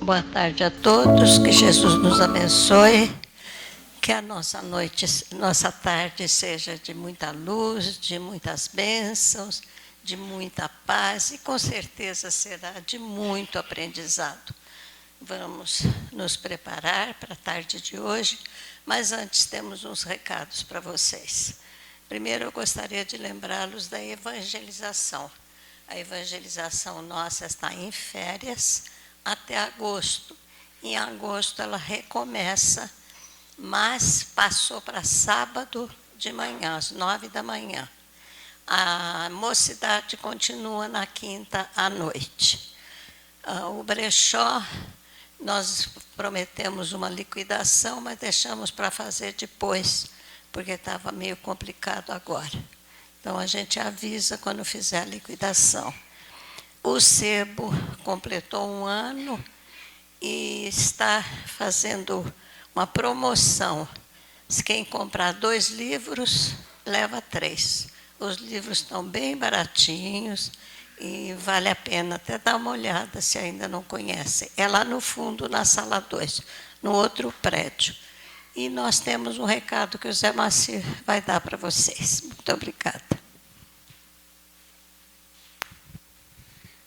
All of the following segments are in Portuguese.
Boa tarde a todos, que Jesus nos abençoe, que a nossa noite, nossa tarde seja de muita luz, de muitas bênçãos, de muita paz e com certeza será de muito aprendizado. Vamos nos preparar para a tarde de hoje, mas antes temos uns recados para vocês. Primeiro, eu gostaria de lembrá-los da evangelização. A evangelização nossa está em férias até agosto. Em agosto ela recomeça, mas passou para sábado de manhã, às 9 da manhã. A mocidade continua na quinta à noite. O brechó, nós prometemos uma liquidação, mas deixamos para fazer depois, porque estava meio complicado agora. Então, a gente avisa quando fizer a liquidação. O sebo completou 1 ano e está fazendo uma promoção. Quem comprar 2 livros, leva 3. Os livros estão bem baratinhos e vale a pena até dar uma olhada se ainda não conhecem. É lá no fundo, na sala 2, no outro prédio. E nós temos um recado que o Zé Macir vai dar para vocês. Muito obrigada.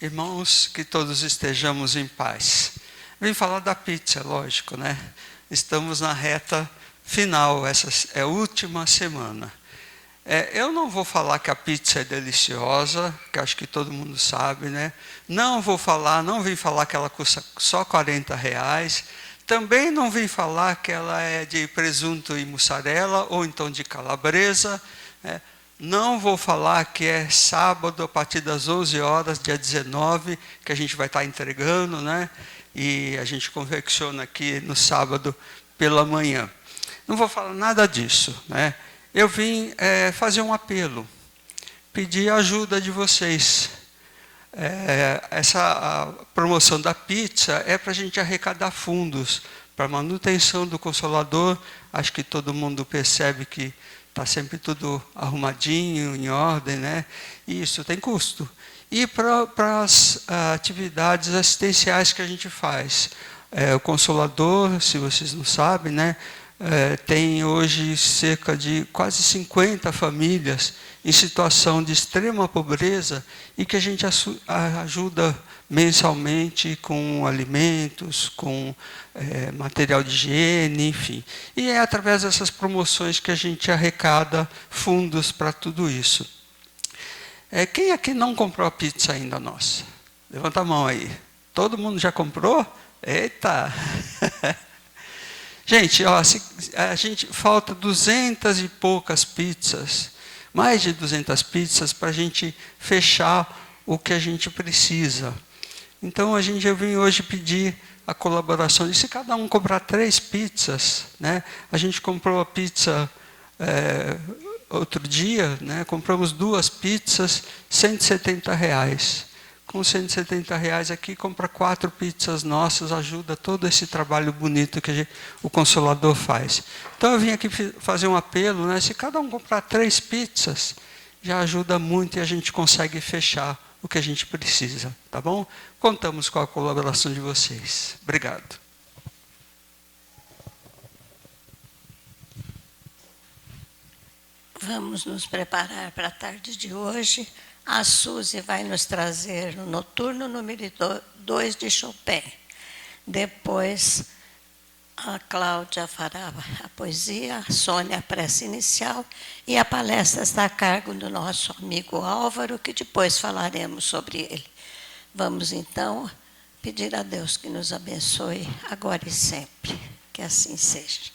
Irmãos, que todos estejamos em paz. Vim falar da pizza, lógico, né? Estamos na reta final, essa é a última semana. Eu não vou falar que a pizza é deliciosa, que acho que todo mundo sabe, né? Não vim falar que ela custa só R$ 40. Também não vim falar que ela é de presunto e mussarela, ou então de calabresa, né? Não vou falar que é sábado, a partir das 11 horas, dia 19, que a gente vai estar entregando, né? E a gente confecciona aqui no sábado pela manhã. Não vou falar nada disso, né? Eu vim fazer um apelo, pedir a ajuda de vocês. Essa promoção da pizza é para a gente arrecadar fundos para a manutenção do Consolador. Acho que todo mundo percebe que está sempre tudo arrumadinho, em ordem, né? E isso tem custo. E para as atividades assistenciais que a gente faz. O Consolador, se vocês não sabem, né? Tem hoje cerca de quase 50 famílias em situação de extrema pobreza e que a gente ajuda mensalmente com alimentos, com material de higiene, enfim. E é através dessas promoções que a gente arrecada fundos para tudo isso. Quem aqui não comprou a pizza ainda nossa? Levanta a mão aí. Todo mundo já comprou? Eita! Gente, a gente falta 200 e poucas pizzas, mais de 200 pizzas para a gente fechar o que a gente precisa. Então, eu vim hoje pedir a colaboração. E se cada um comprar 3 pizzas, né? A gente comprou a pizza outro dia, né? Compramos 2 pizzas, R$ 170. Com R$ 170 aqui, compra 4 pizzas nossas, ajuda todo esse trabalho bonito que o Consolador faz. Então eu vim aqui fazer um apelo, né? Se cada um comprar 3 pizzas, já ajuda muito e a gente consegue fechar o que a gente precisa, tá bom? Contamos com a colaboração de vocês. Obrigado. Vamos nos preparar para a tarde de hoje. A Suzy vai nos trazer o noturno número 2 de Chopin. Depois, a Cláudia fará a poesia, a Sônia a prece inicial, e a palestra está a cargo do nosso amigo Álvaro, que depois falaremos sobre ele. Vamos, então, pedir a Deus que nos abençoe agora e sempre. Que assim seja.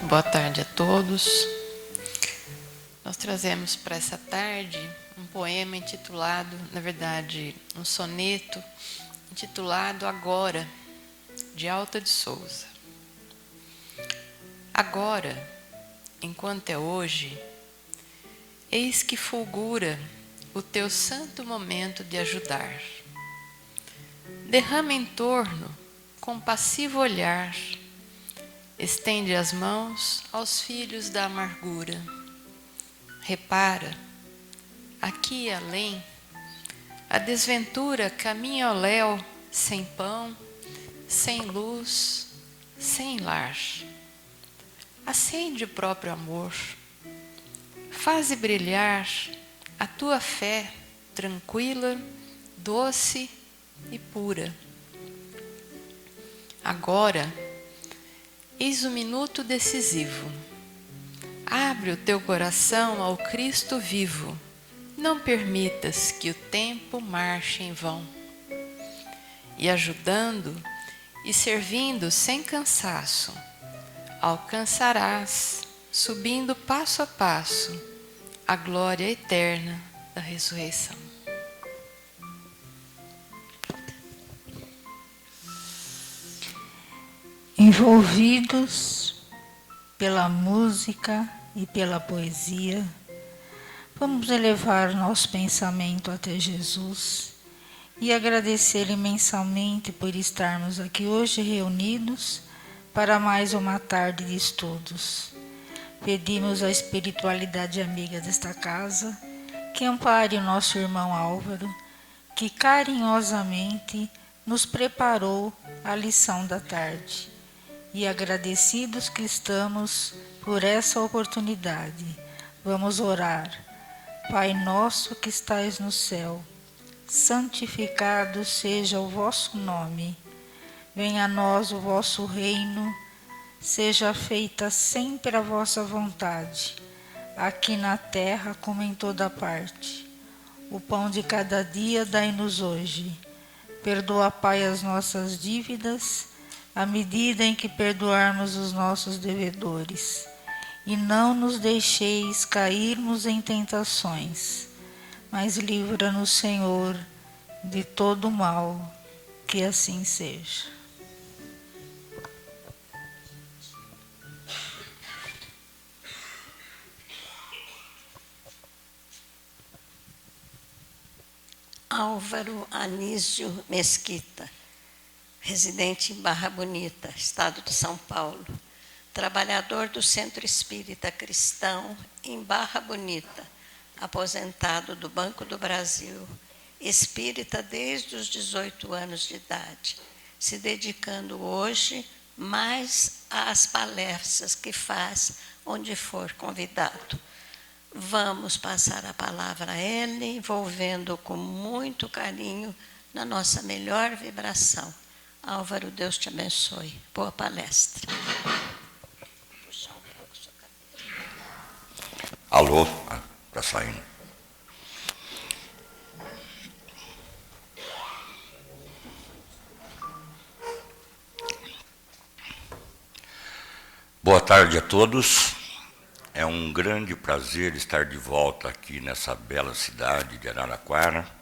Boa tarde a todos. Nós trazemos para essa tarde um poema intitulado, na verdade, um soneto intitulado Agora, de Alta de Souza. Agora, enquanto é hoje, eis que fulgura o teu santo momento de ajudar. Derrama em torno compassivo olhar, estende as mãos aos filhos da amargura. Repara, aqui e além, a desventura caminha ao léu sem pão, sem luz, sem lar. Acende o próprio amor, faze brilhar a tua fé tranquila, doce e pura. Agora, eis o minuto decisivo. Abre o teu coração ao Cristo vivo. Não permitas que o tempo marche em vão. E ajudando e servindo sem cansaço, alcançarás, subindo passo a passo, a glória eterna da ressurreição. Envolvidos pela música e pela poesia, vamos elevar nosso pensamento até Jesus e agradecer imensamente por estarmos aqui hoje reunidos para mais uma tarde de estudos. Pedimos à espiritualidade amiga desta casa que ampare o nosso irmão Álvaro, que carinhosamente nos preparou a lição da tarde. E agradecidos que estamos por essa oportunidade, vamos orar. Pai nosso que estais no céu, santificado seja o vosso nome. Venha a nós o vosso reino, seja feita sempre a vossa vontade, aqui na terra como em toda parte. O pão de cada dia dai-nos hoje. Perdoa, Pai, as nossas dívidas, à medida em que perdoarmos os nossos devedores. E não nos deixeis cairmos em tentações, mas livra-nos, Senhor, de todo mal, que assim seja. Álvaro Anísio Mesquita, residente em Barra Bonita, estado de São Paulo, trabalhador do Centro Espírita Cristão em Barra Bonita, aposentado do Banco do Brasil, espírita desde os 18 anos de idade, se dedicando hoje mais às palestras que faz onde for convidado. Vamos passar a palavra a ele, envolvendo com muito carinho na nossa melhor vibração. Álvaro, Deus te abençoe. Boa palestra. Alô? Está saindo. Boa tarde a todos. É um grande prazer estar de volta aqui nessa bela cidade de Araraquara.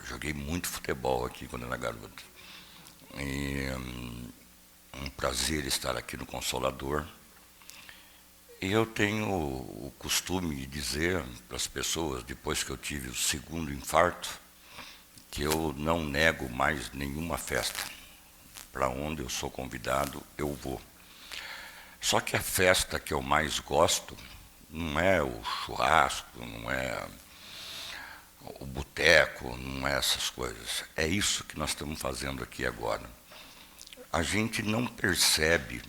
Joguei muito futebol aqui quando era garoto. E um prazer estar aqui no Consolador. E eu tenho o costume de dizer para as pessoas, depois que eu tive o segundo infarto, que eu não nego mais nenhuma festa. Para onde eu sou convidado, eu vou. Só que a festa que eu mais gosto não é o churrasco, não é o boteco, não é essas coisas. É isso que nós estamos fazendo aqui agora. A gente não percebe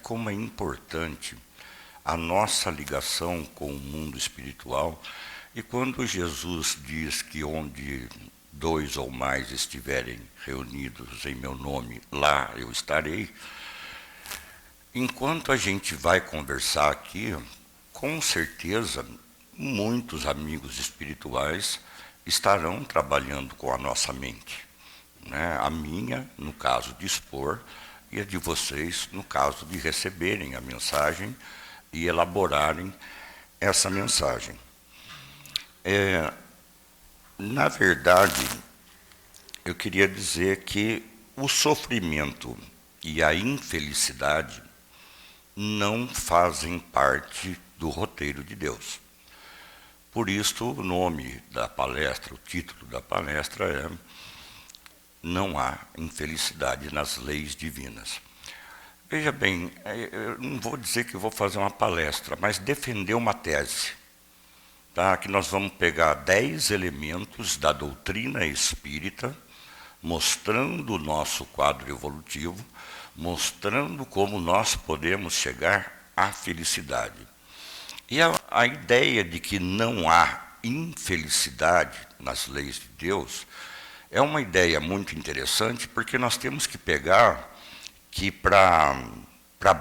como é importante a nossa ligação com o mundo espiritual. E quando Jesus diz que onde 2 ou mais estiverem reunidos em meu nome, lá eu estarei. Enquanto a gente vai conversar aqui, com certeza, muitos amigos espirituais estarão trabalhando com a nossa mente. Né? A minha, no caso de expor, e a de vocês, no caso de receberem a mensagem e elaborarem essa mensagem. Na verdade, eu queria dizer que o sofrimento e a infelicidade não fazem parte do roteiro de Deus. Por isso, o nome da palestra, o título da palestra é Não há infelicidade nas leis divinas. Veja bem, eu não vou dizer que vou fazer uma palestra, mas defender uma tese. Tá? Que nós vamos pegar 10 elementos da doutrina espírita, mostrando o nosso quadro evolutivo, mostrando como nós podemos chegar à felicidade. E a ideia de que não há infelicidade nas leis de Deus é uma ideia muito interessante, porque nós temos que pegar que para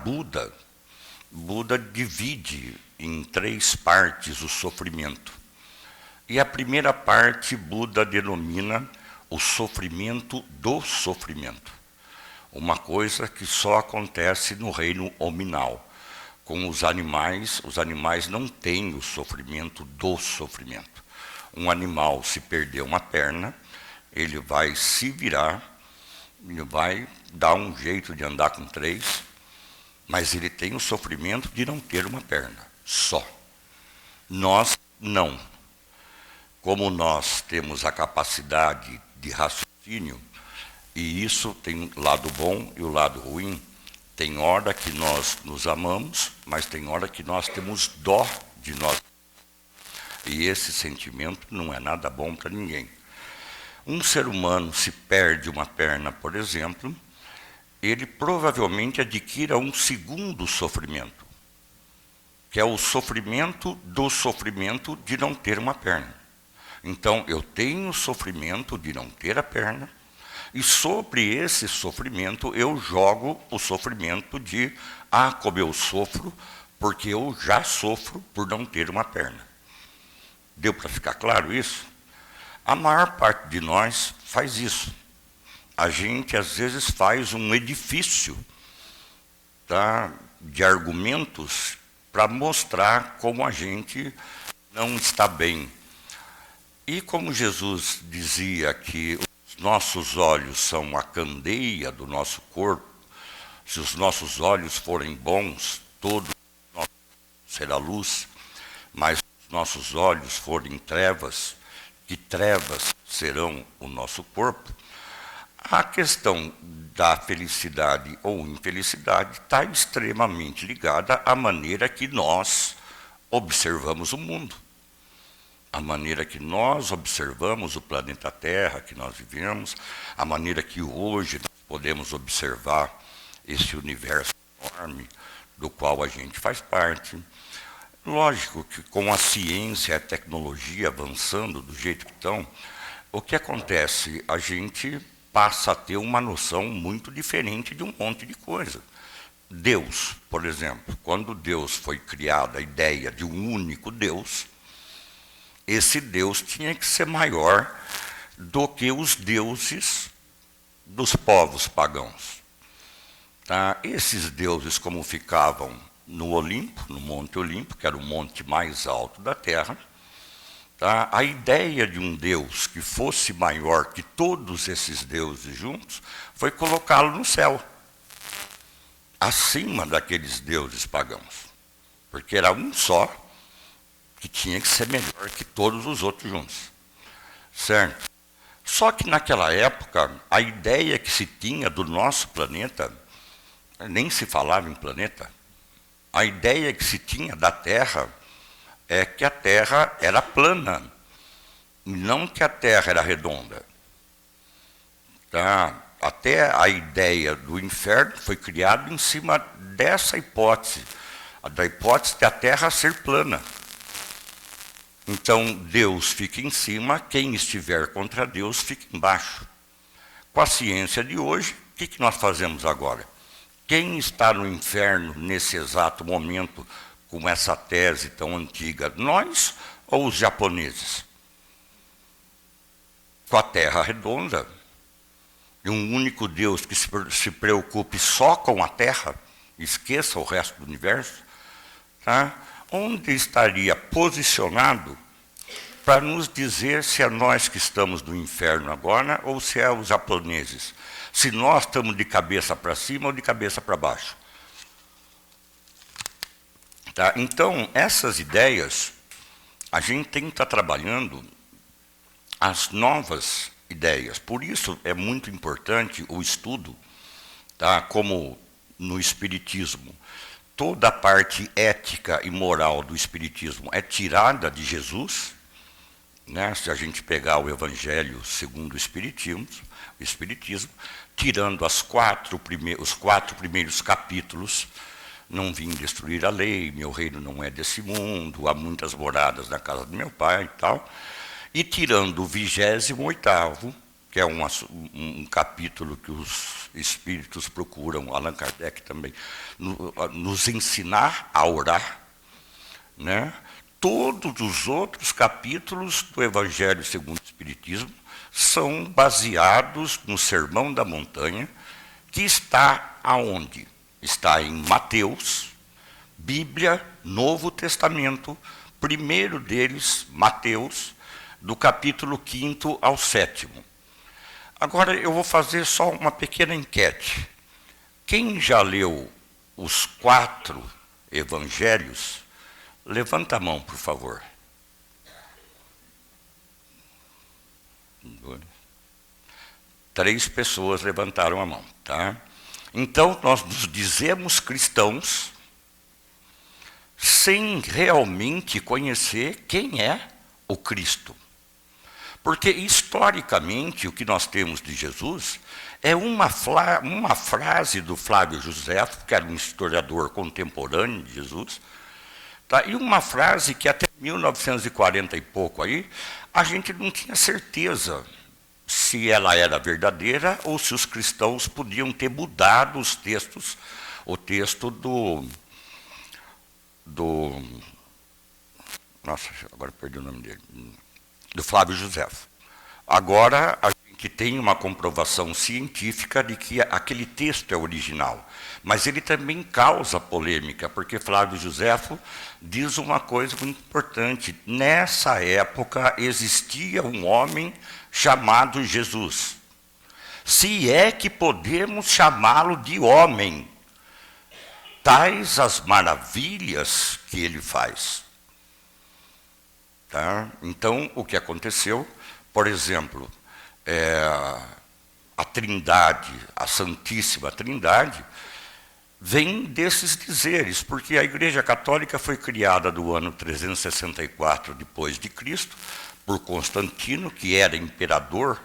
Buda, Buda divide em 3 partes o sofrimento. E a primeira parte Buda denomina o sofrimento do sofrimento. Uma coisa que só acontece no reino hominal. Com os animais não têm o sofrimento do sofrimento. Um animal, se perder uma perna, ele vai se virar, ele vai dar um jeito de andar com 3, mas ele tem o sofrimento de não ter uma perna, só. Nós não. Como nós temos a capacidade de raciocínio, e isso tem o lado bom e o lado ruim, tem hora que nós nos amamos, mas tem hora que nós temos dó de nós. E esse sentimento não é nada bom para ninguém. Um ser humano, se perde uma perna, por exemplo, ele provavelmente adquira um segundo sofrimento, que é o sofrimento do sofrimento de não ter uma perna. Então, eu tenho o sofrimento de não ter a perna, e sobre esse sofrimento eu jogo o sofrimento de, como eu sofro, porque eu já sofro por não ter uma perna. Deu para ficar claro isso? A maior parte de nós faz isso. A gente, às vezes, faz um edifício, tá, de argumentos para mostrar como a gente não está bem. E como Jesus dizia que os nossos olhos são a candeia do nosso corpo, se os nossos olhos forem bons, todo será luz, mas se os nossos olhos forem trevas, que trevas serão o nosso corpo. A questão da felicidade ou infelicidade está extremamente ligada à maneira que nós observamos o mundo, a maneira que nós observamos o planeta Terra que nós vivemos, a maneira que hoje nós podemos observar esse universo enorme do qual a gente faz parte. Lógico que com a ciência e a tecnologia avançando do jeito que estão, o que acontece? A gente passa a ter uma noção muito diferente de um monte de coisa. Deus, por exemplo, quando Deus foi criada a ideia de um único Deus, esse Deus tinha que ser maior do que os deuses dos povos pagãos. Tá? Esses deuses, como ficavam no Olimpo, no Monte Olimpo, que era o monte mais alto da Terra, tá? A ideia de um Deus que fosse maior que todos esses deuses juntos foi colocá-lo no céu, acima daqueles deuses pagãos, porque era um só que tinha que ser melhor que todos os outros juntos, certo? Só que naquela época, a ideia que se tinha do nosso planeta, nem se falava em planeta, a ideia que se tinha da Terra é que a Terra era plana, não que a Terra era redonda. Tá? Até a ideia do inferno foi criada em cima dessa hipótese, da hipótese de a Terra ser plana. Então, Deus fica em cima, quem estiver contra Deus fica embaixo. Com a ciência de hoje, o que nós fazemos agora? Quem está no inferno nesse exato momento, com essa tese tão antiga? Nós ou os japoneses? Com a Terra redonda, e um único Deus que se preocupe só com a Terra, esqueça o resto do universo, tá? Onde estaria posicionado para nos dizer se é nós que estamos no inferno agora ou se é os japoneses? Se nós estamos de cabeça para cima ou de cabeça para baixo? Tá? Então, essas ideias, a gente tem que estar trabalhando as novas ideias. Por isso é muito importante o estudo, tá? Como no Espiritismo. Toda a parte ética e moral do Espiritismo é tirada de Jesus, né? Se a gente pegar o Evangelho segundo o Espiritismo, tirando os quatro primeiros capítulos, não vim destruir a lei, meu reino não é desse mundo, há muitas moradas na casa do meu pai e tal, e tirando o 28º, que é um capítulo que os espíritos procuram, Allan Kardec também, nos ensinar a orar, né? Todos os outros capítulos do Evangelho segundo o Espiritismo são baseados no Sermão da Montanha, que está aonde? Está em Mateus, Bíblia, Novo Testamento, primeiro deles, Mateus, do capítulo 5º ao 7º. Agora eu vou fazer só uma pequena enquete. Quem já leu os 4 evangelhos, levanta a mão, por favor. 3 pessoas levantaram a mão, tá? Então, nós nos dizemos cristãos sem realmente conhecer quem é o Cristo. Porque, historicamente, o que nós temos de Jesus é uma frase do Flávio Josefo, que era um historiador contemporâneo de Jesus, tá? E uma frase que até 1940 e pouco aí, a gente não tinha certeza se ela era verdadeira ou se os cristãos podiam ter mudado os textos, o texto nossa, agora perdi o nome dele, do Flávio Josefo. Agora a gente tem uma comprovação científica de que aquele texto é original, mas ele também causa polêmica, porque Flávio Josefo diz uma coisa muito importante. Nessa época existia um homem chamado Jesus. Se é que podemos chamá-lo de homem, tais as maravilhas que ele faz. Tá? Então, o que aconteceu, por exemplo, a Trindade, a Santíssima Trindade, vem desses dizeres, porque a Igreja Católica foi criada no ano 364 depois de Cristo, por Constantino, que era imperador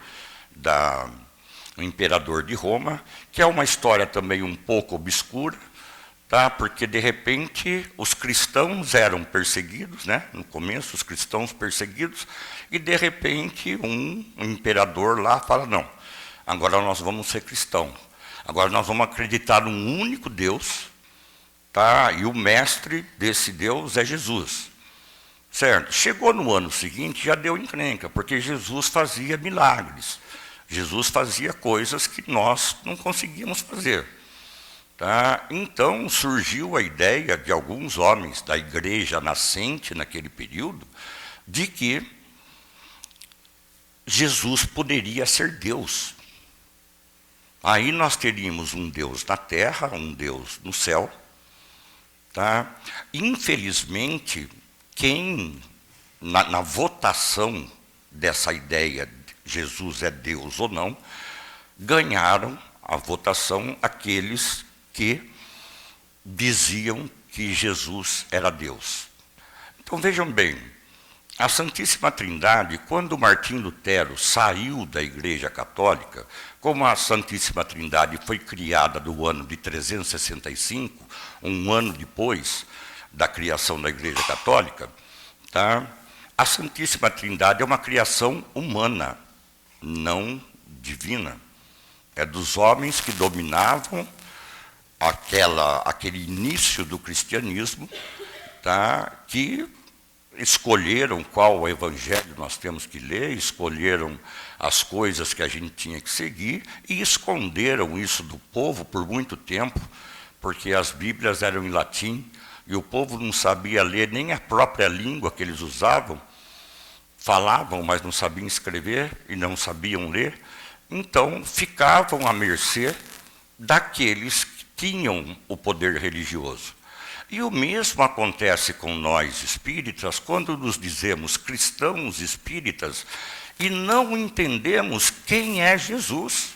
de Roma, que é uma história também um pouco obscura, tá? Porque, de repente, os cristãos eram perseguidos, né? No começo, os cristãos perseguidos, e, de repente, um imperador lá fala, não, agora nós vamos ser cristãos, agora nós vamos acreditar num único Deus, tá? E o mestre desse Deus é Jesus. Certo? Chegou no ano seguinte, já deu encrenca, porque Jesus fazia milagres. Jesus fazia coisas que nós não conseguíamos fazer. Tá? Então surgiu a ideia de alguns homens da igreja nascente naquele período, de que Jesus poderia ser Deus. Aí nós teríamos um Deus na terra, um Deus no céu. Tá? Infelizmente, quem, na votação dessa ideia, Jesus é Deus ou não, ganharam a votação aqueles que diziam que Jesus era Deus. Então vejam bem, a Santíssima Trindade, quando Martim Lutero saiu da Igreja Católica, como a Santíssima Trindade foi criada no ano de 365, um ano depois da criação da Igreja Católica, tá? A Santíssima Trindade é uma criação humana, não divina. É dos homens que dominavam aquele início do cristianismo, tá? Que escolheram qual evangelho nós temos que ler, escolheram as coisas que a gente tinha que seguir e esconderam isso do povo por muito tempo, porque as Bíblias eram em latim e o povo não sabia ler nem a própria língua que eles usavam, falavam, mas não sabiam escrever e não sabiam ler, então ficavam à mercê daqueles que tinham o poder religioso. E o mesmo acontece com nós espíritas, quando nos dizemos cristãos espíritas e não entendemos quem é Jesus.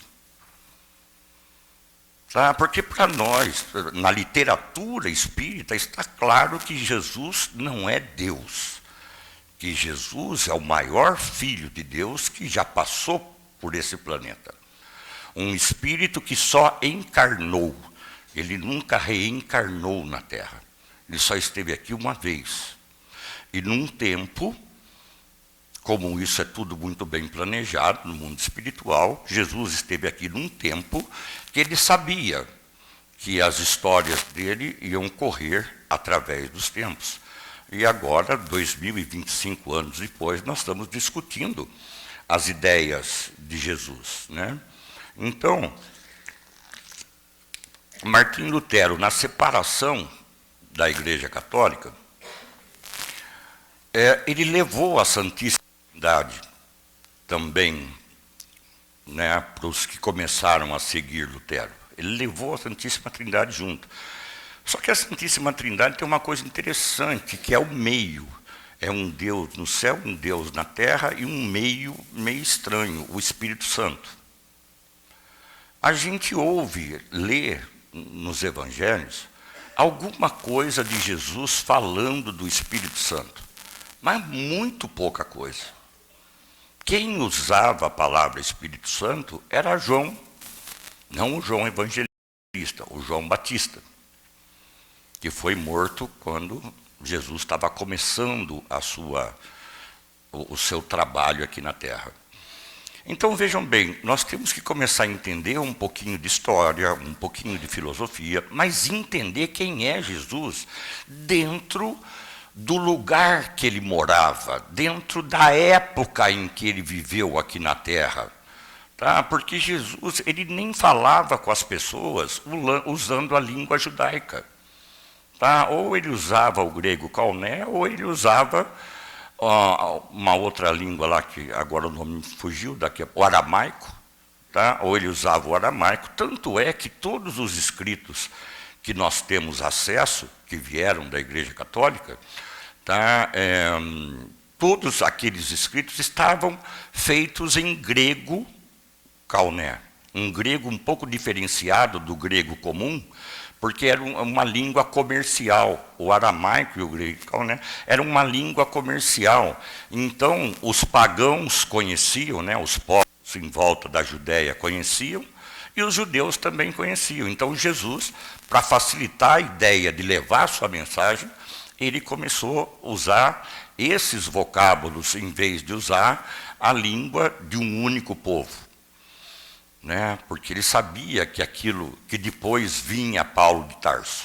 Tá? Porque para nós, na literatura espírita, está claro que Jesus não é Deus. Que Jesus é o maior Filho de Deus que já passou por esse planeta. Um espírito que só encarnou, ele nunca reencarnou na Terra. Ele só esteve aqui uma vez. E num tempo, como isso é tudo muito bem planejado no mundo espiritual, Jesus esteve aqui num tempo que ele sabia que as histórias dele iam correr através dos tempos. E agora, 2025 anos depois, nós estamos discutindo as ideias de Jesus, né? Então, Martim Lutero, na separação da Igreja Católica, ele levou a Santíssima Trindade também, né, para os que começaram a seguir Lutero. Ele levou a Santíssima Trindade junto. Só que a Santíssima Trindade tem uma coisa interessante, que é o meio. É um Deus no céu, um Deus na terra e um meio estranho, o Espírito Santo. A gente ouve, lê nos evangelhos, alguma coisa de Jesus falando do Espírito Santo, mas muito pouca coisa. Quem usava a palavra Espírito Santo era João, não o João Evangelista, o João Batista, que foi morto quando Jesus estava começando o seu trabalho aqui na Terra. Então, vejam bem, nós temos que começar a entender um pouquinho de história, um pouquinho de filosofia, mas entender quem é Jesus dentro do lugar que ele morava, dentro da época em que ele viveu aqui na Terra. Tá? Porque Jesus, ele nem falava com as pessoas usando a língua judaica. Tá? Ou ele usava o grego koiné, ou ele usava uma outra língua lá, que agora o nome fugiu, o aramaico, tá? Ou ele usava o aramaico. Tanto é que todos os escritos que nós temos acesso, que vieram da Igreja Católica, tá? Todos aqueles escritos estavam feitos em grego koiné, um grego um pouco diferenciado do grego comum, porque era uma língua comercial. O aramaico e o grego, né, era uma língua comercial. Então, os pagãos conheciam, né, os povos em volta da Judéia conheciam, e os judeus também conheciam. Então, Jesus, para facilitar a ideia de levar sua mensagem, ele começou a usar esses vocábulos, em vez de usar a língua de um único povo. Né? Porque ele sabia que aquilo que depois vinha Paulo de Tarso.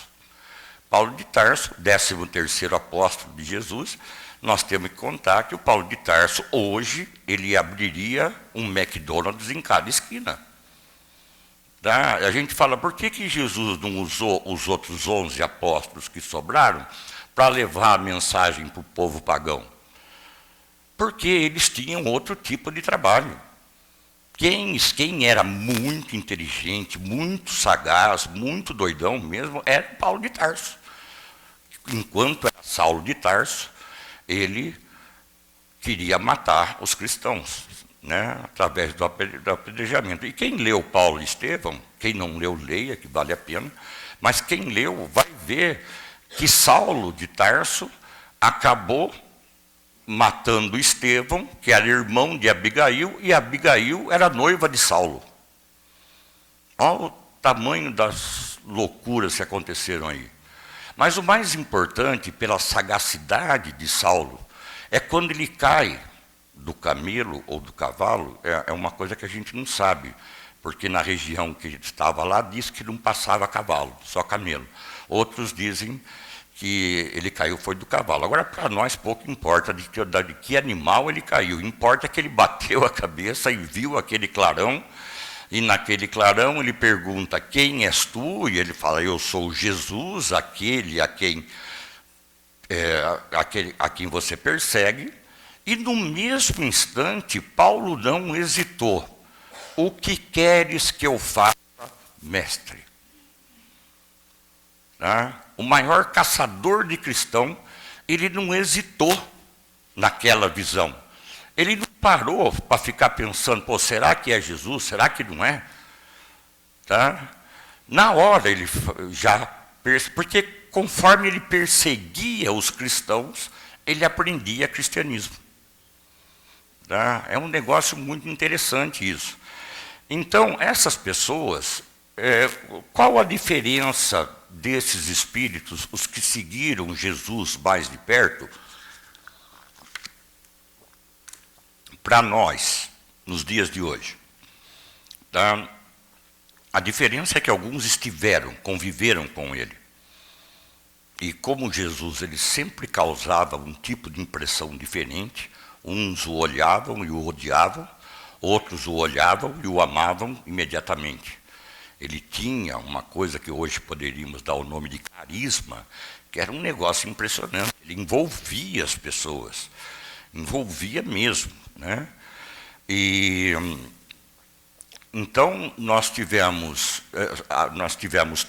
Paulo de Tarso, 13º apóstolo de Jesus, nós temos que contar que o Paulo de Tarso, hoje, ele abriria um McDonald's em cada esquina. Tá? A gente fala, por que Jesus não usou os outros 11 apóstolos que sobraram para levar a mensagem para o povo pagão? Porque eles tinham outro tipo de trabalho. Quem era muito inteligente, muito sagaz, muito doidão mesmo, era Paulo de Tarso. Enquanto era Saulo de Tarso, ele queria matar os cristãos, né, através do apedrejamento. E quem leu Paulo e Estevão, quem não leu, leia, que vale a pena, mas quem leu vai ver que Saulo de Tarso acabou matando Estevão, que era irmão de Abigail, e Abigail era noiva de Saulo. Olha o tamanho das loucuras que aconteceram aí. Mas o mais importante, pela sagacidade de Saulo, é quando ele cai do camelo ou do cavalo, é uma coisa que a gente não sabe, porque na região que ele estava lá, diz que não passava cavalo, só camelo. Outros dizem que ele caiu foi do cavalo. Agora, para nós, pouco importa de que animal ele caiu. Importa que ele bateu a cabeça e viu aquele clarão. E naquele clarão ele pergunta, quem és tu? E ele fala, eu sou Jesus, aquele a quem você persegue. E no mesmo instante, Paulo não hesitou. O que queres que eu faça, mestre? Tá? O maior caçador de cristão, ele não hesitou naquela visão. Ele não parou para ficar pensando, pô, será que é Jesus? Será que não é? Tá? Na hora ele já... Porque conforme ele perseguia os cristãos, ele aprendia cristianismo. Tá? É um negócio muito interessante isso. Então, essas pessoas, qual a diferença desses espíritos, os que seguiram Jesus mais de perto, para nós, nos dias de hoje? Tá? A diferença é que alguns conviveram com ele. E como Jesus, ele sempre causava um tipo de impressão diferente, uns o olhavam e o odiavam, outros o olhavam e o amavam imediatamente. Ele tinha uma coisa que hoje poderíamos dar o nome de carisma, que era um negócio impressionante. Ele envolvia as pessoas, envolvia mesmo, né? E então nós tivemos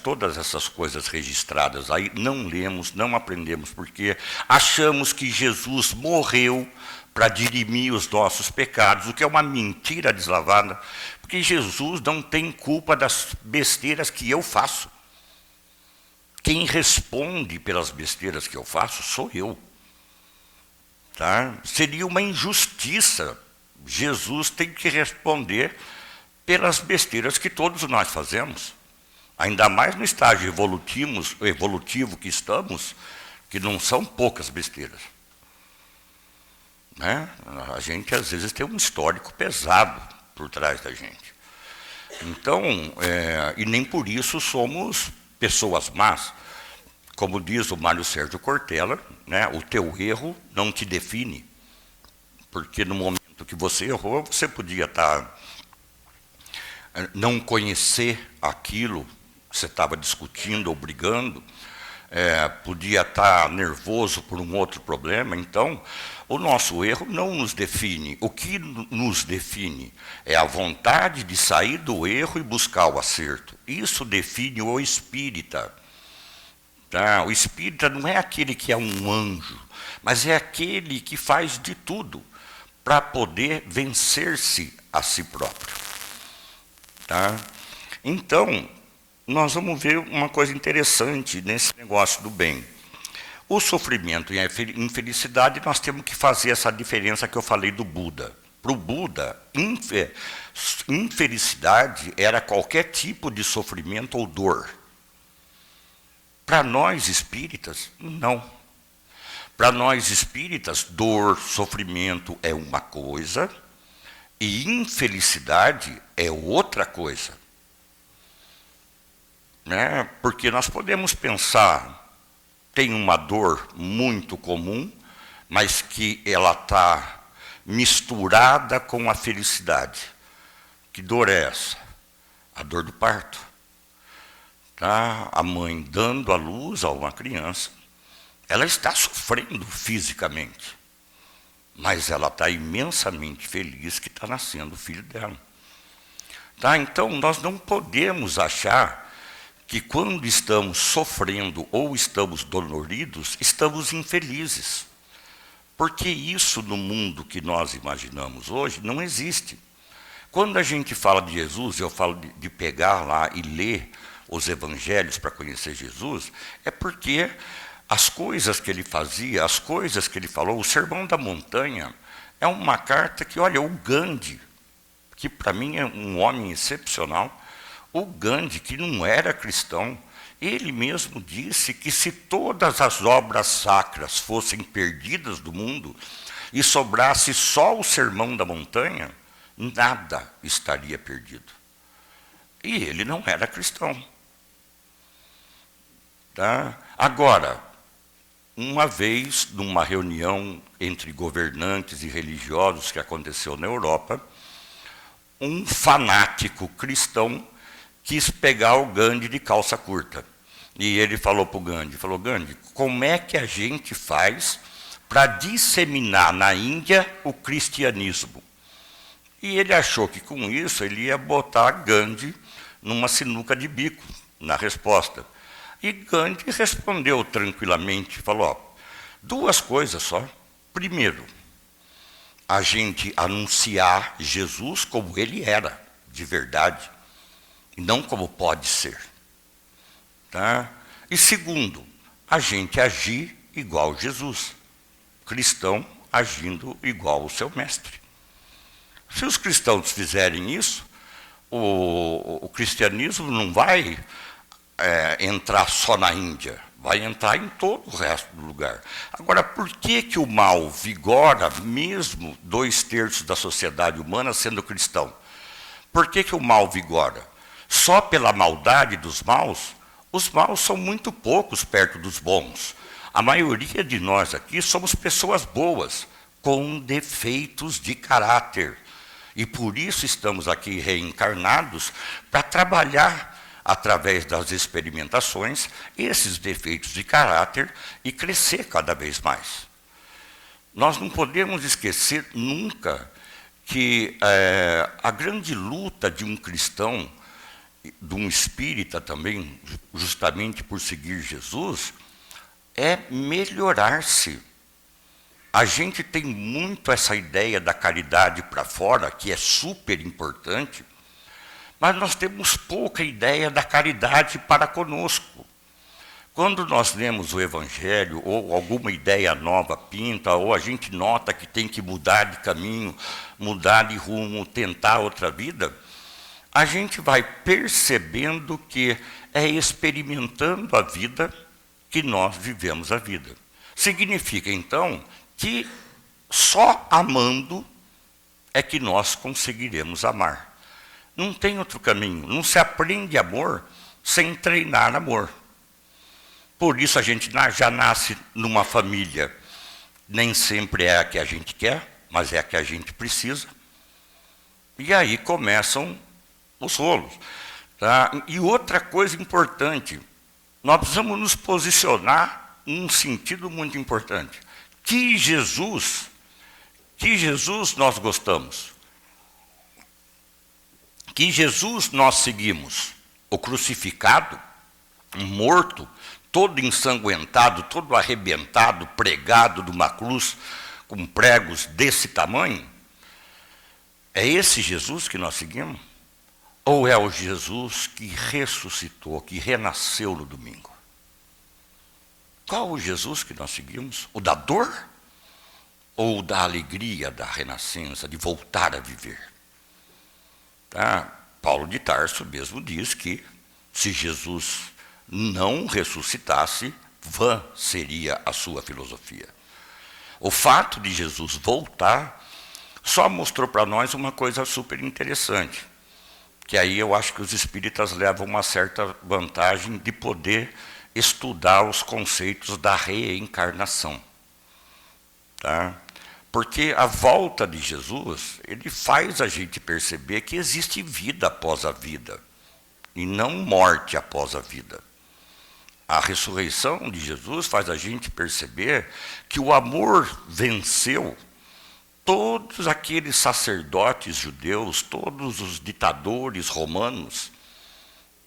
todas essas coisas registradas aí, não lemos, não aprendemos, porque achamos que Jesus morreu para dirimir os nossos pecados, o que é uma mentira deslavada, porque Jesus não tem culpa das besteiras que eu faço. Quem responde pelas besteiras que eu faço sou eu. Tá? Seria uma injustiça. Jesus tem que responder pelas besteiras que todos nós fazemos. Ainda mais no estágio evolutivo que estamos, que não são poucas besteiras. Né? A gente, às vezes, tem um histórico pesado por trás da gente. Então, e nem por isso somos pessoas más. Como diz o Mário Sérgio Cortella, né, o teu erro não te define. Porque no momento que você errou, você podia não conhecer aquilo que você estava discutindo ou brigando, podia estar nervoso por um outro problema. Então, o nosso erro não nos define. O que nos define é a vontade de sair do erro e buscar o acerto. Isso define o espírita. Tá? O espírita não é aquele que é um anjo, mas é aquele que faz de tudo para poder vencer-se a si próprio. Tá? Então, nós vamos ver uma coisa interessante nesse negócio do bem. O sofrimento e a infelicidade, nós temos que fazer essa diferença que eu falei do Buda. Para o Buda, infelicidade era qualquer tipo de sofrimento ou dor. Para nós espíritas, não. Para nós espíritas, dor, sofrimento é uma coisa e infelicidade é outra coisa. Né? Porque nós podemos pensar, tem uma dor muito comum, mas que ela está misturada com a felicidade. Que dor é essa? A dor do parto. Tá? A mãe dando à luz a uma criança, ela está sofrendo fisicamente, mas ela está imensamente feliz que está nascendo o filho dela. Tá? Então, nós não podemos achar que quando estamos sofrendo ou estamos doloridos, estamos infelizes. Porque isso no mundo que nós imaginamos hoje não existe. Quando a gente fala de Jesus, eu falo de pegar lá e ler os evangelhos para conhecer Jesus, é porque as coisas que ele fazia, as coisas que ele falou, o Sermão da Montanha é uma carta que, olha, o Gandhi, que para mim é um homem excepcional, o Gandhi, que não era cristão, ele mesmo disse que se todas as obras sacras fossem perdidas do mundo e sobrasse só o Sermão da Montanha, nada estaria perdido. E ele não era cristão. Tá? Agora, uma vez, numa reunião entre governantes e religiosos que aconteceu na Europa, um fanático cristão quis pegar o Gandhi de calça curta. E ele falou para o Gandhi, Gandhi, como é que a gente faz para disseminar na Índia o cristianismo? E ele achou que com isso ele ia botar Gandhi numa sinuca de bico, na resposta. E Gandhi respondeu tranquilamente, falou, ó, duas coisas só. Primeiro, a gente anunciar Jesus como ele era, de verdade, e não como pode ser. Tá? E segundo, a gente agir igual Jesus, cristão agindo igual o seu mestre. Se os cristãos fizerem isso, o cristianismo não vai entrar só na Índia, vai entrar em todo o resto do lugar. Agora, por que o mal vigora, mesmo 2/3 da sociedade humana sendo cristão? Por que o mal vigora? Só pela maldade dos maus? Os maus são muito poucos perto dos bons. A maioria de nós aqui somos pessoas boas, com defeitos de caráter. E por isso estamos aqui reencarnados, para trabalhar, através das experimentações, esses defeitos de caráter e crescer cada vez mais. Nós não podemos esquecer nunca que a grande luta de um cristão, de um espírita também, justamente por seguir Jesus, é melhorar-se. A gente tem muito essa ideia da caridade para fora, que é super importante, mas nós temos pouca ideia da caridade para conosco. Quando nós lemos o Evangelho, ou alguma ideia nova pinta, ou a gente nota que tem que mudar de caminho, mudar de rumo, tentar outra vida, a gente vai percebendo que é experimentando a vida que nós vivemos a vida. Significa, então, que só amando é que nós conseguiremos amar. Não tem outro caminho. Não se aprende amor sem treinar amor. Por isso a gente já nasce numa família. Nem sempre é a que a gente quer, mas é a que a gente precisa. E aí começam os rolos. Tá? E outra coisa importante, nós precisamos nos posicionar num sentido muito importante. Que Jesus nós gostamos? Que Jesus nós seguimos? O crucificado, morto, todo ensanguentado, todo arrebentado, pregado numa cruz, com pregos desse tamanho? É esse Jesus que nós seguimos? Ou é o Jesus que ressuscitou, que renasceu no domingo? Qual o Jesus que nós seguimos? O da dor? Ou o da alegria, da renascença, de voltar a viver? Tá? Paulo de Tarso mesmo diz que se Jesus não ressuscitasse, vã seria a sua filosofia. O fato de Jesus voltar só mostrou para nós uma coisa super interessante, que aí eu acho que os espíritas levam uma certa vantagem de poder estudar os conceitos da reencarnação. Tá? Porque a volta de Jesus, ele faz a gente perceber que existe vida após a vida, e não morte após a vida. A ressurreição de Jesus faz a gente perceber que o amor venceu todos aqueles sacerdotes judeus, todos os ditadores romanos.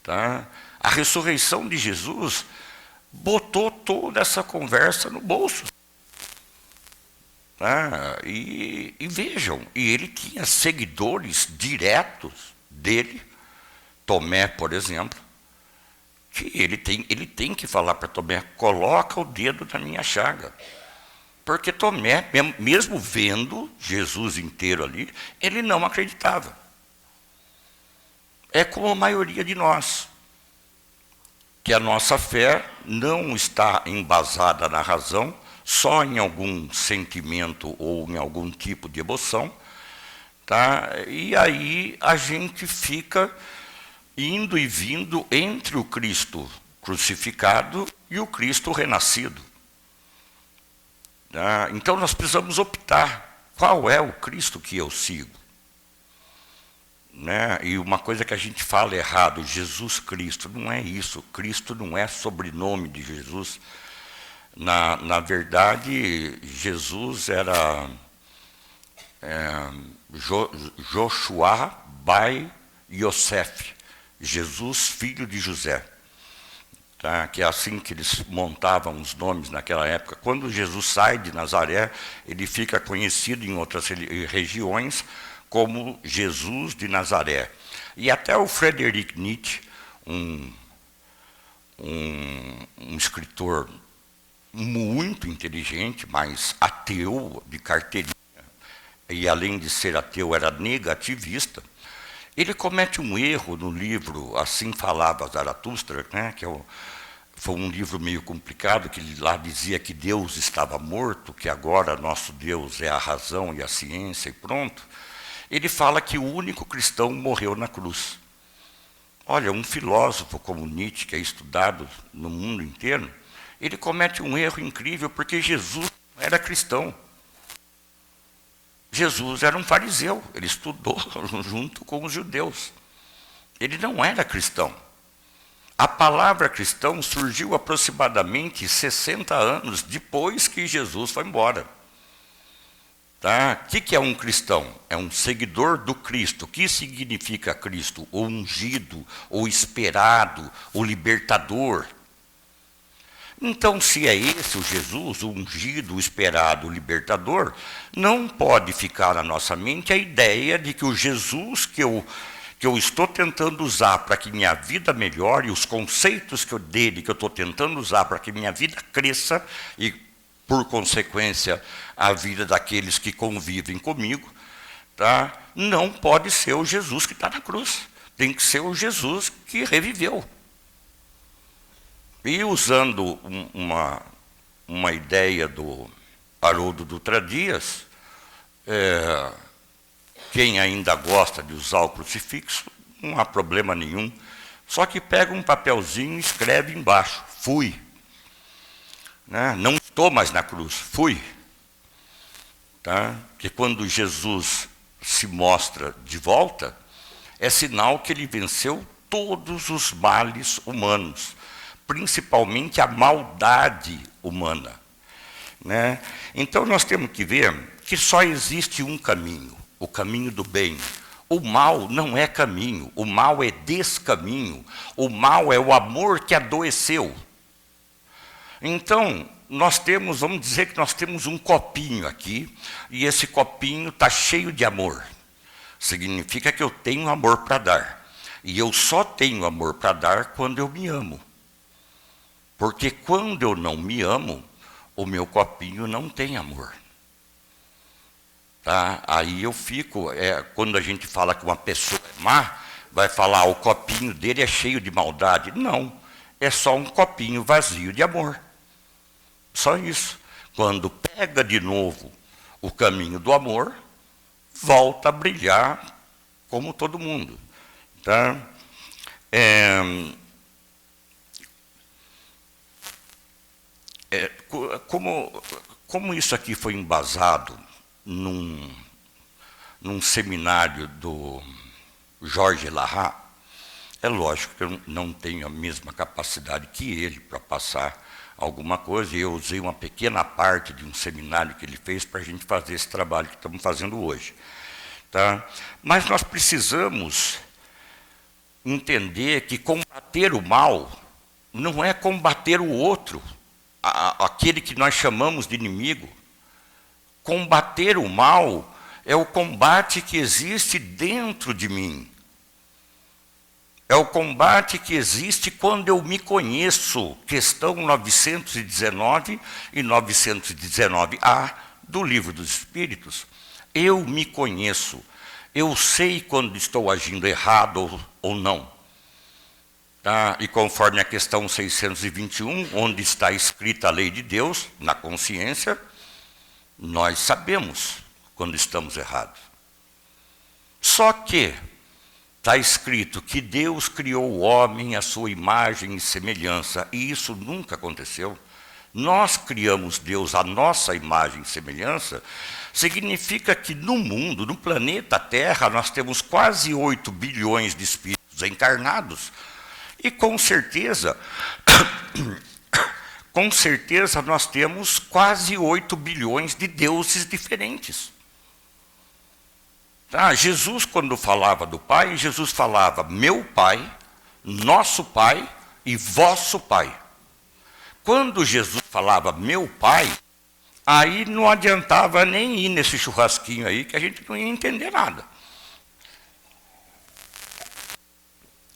Tá? A ressurreição de Jesus botou toda essa conversa no bolso. Tá? E vejam, e ele tinha seguidores diretos dele, Tomé, por exemplo, que ele tem que falar para Tomé, coloca o dedo na minha chaga. Porque Tomé, mesmo vendo Jesus inteiro ali, ele não acreditava. É como a maioria de nós, que a nossa fé não está embasada na razão, só em algum sentimento ou em algum tipo de emoção, tá? E aí a gente fica indo e vindo entre o Cristo crucificado e o Cristo renascido. Então nós precisamos optar qual é o Cristo que eu sigo. E uma coisa que a gente fala errado, Jesus Cristo, não é isso. Cristo não é sobrenome de Jesus. Na verdade, Jesus era Joshua Bar Yosef, Jesus, filho de José. Que é assim que eles montavam os nomes naquela época. Quando Jesus sai de Nazaré, ele fica conhecido em outras regiões como Jesus de Nazaré. E até o Friedrich Nietzsche, um escritor muito inteligente, mas ateu, de carteirinha, e além de ser ateu, era negativista, ele comete um erro no livro Assim Falava Zaratustra, que foi um livro meio complicado, que lá dizia que Deus estava morto, que agora nosso Deus é a razão e a ciência e pronto. Ele fala que o único cristão morreu na cruz. Olha, um filósofo como Nietzsche, que é estudado no mundo inteiro, ele comete um erro incrível, porque Jesus não era cristão. Jesus era um fariseu, ele estudou junto com os judeus. Ele não era cristão. A palavra cristão surgiu aproximadamente 60 anos depois que Jesus foi embora. O que é um cristão? É um seguidor do Cristo. O que significa Cristo? O ungido, o esperado, o libertador. Então, se é esse o Jesus, o ungido, o esperado, o libertador, não pode ficar na nossa mente a ideia de que o Jesus que eu estou tentando usar para que minha vida melhore, os conceitos dele que eu estou tentando usar para que minha vida cresça e, por consequência, a vida daqueles que convivem comigo, não pode ser o Jesus que está na cruz. Tem que ser o Jesus que reviveu. E usando uma ideia do Haroldo Dutra Dias, quem ainda gosta de usar o crucifixo, não há problema nenhum. Só que pega um papelzinho e escreve embaixo, fui. Não estou mais na cruz, fui. Que quando Jesus se mostra de volta, é sinal que ele venceu todos os males humanos, principalmente a maldade humana. Então nós temos que ver que só existe um caminho, o caminho do bem. O mal não é caminho, o mal é descaminho, o mal é o amor que adoeceu. Então, vamos dizer que nós temos um copinho aqui, e esse copinho está cheio de amor. Significa que eu tenho amor para dar. E eu só tenho amor para dar quando eu me amo. Porque quando eu não me amo, o meu copinho não tem amor. Aí eu fico, quando a gente fala que uma pessoa é má, vai falar, o copinho dele é cheio de maldade. Não, é só um copinho vazio de amor. Só isso. Quando pega de novo o caminho do amor, volta a brilhar como todo mundo. Como isso aqui foi embasado num seminário do Jorge Larrat, é lógico que eu não tenho a mesma capacidade que ele para passar alguma coisa, e eu usei uma pequena parte de um seminário que ele fez para a gente fazer esse trabalho que estamos fazendo hoje. Mas nós precisamos entender que combater o mal não é combater o outro, aquele que nós chamamos de inimigo. Combater o mal é o combate que existe dentro de mim. É o combate que existe quando eu me conheço. Questão 919 e 919A do Livro dos Espíritos. Eu me conheço. Eu sei quando estou agindo errado ou não. E conforme a questão 621, onde está escrita a lei de Deus, na consciência, nós sabemos quando estamos errados. Só que está escrito que Deus criou o homem à sua imagem e semelhança, e isso nunca aconteceu. nós criamos Deus à nossa imagem e semelhança, significa que no mundo, no planeta Terra, nós temos quase 8 bilhões de espíritos encarnados. E com certeza nós temos quase 8 bilhões de deuses diferentes. Tá? Jesus, quando falava do Pai, Jesus falava meu Pai, nosso Pai e vosso Pai. Quando Jesus falava meu Pai, aí não adiantava nem ir nesse churrasquinho aí, que a gente não ia entender nada.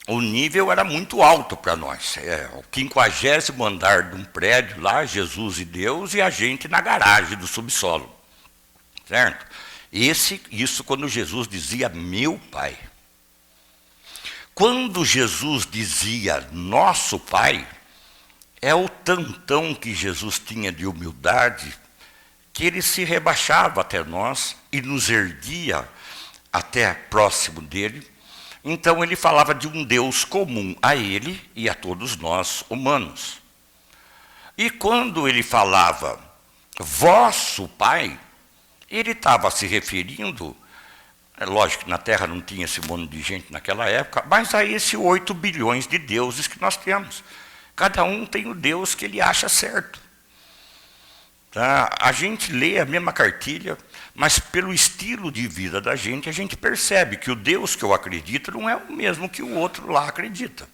O nível era muito alto para nós. O 50º andar de um prédio lá, Jesus e Deus, e a gente na garagem do subsolo. Certo? Isso quando Jesus dizia meu Pai. Quando Jesus dizia nosso Pai, é o tantão que Jesus tinha de humildade, que ele se rebaixava até nós e nos erguia até próximo dele. Então ele falava de um Deus comum a ele e a todos nós humanos. E quando ele falava vosso Pai, ele estava se referindo, é lógico que na Terra não tinha esse monte de gente naquela época, mas a esses 8 bilhões de deuses que nós temos. Cada um tem o Deus que ele acha certo. Tá? A gente lê a mesma cartilha, mas pelo estilo de vida da gente, a gente percebe que o Deus que eu acredito não é o mesmo que o outro lá acredita.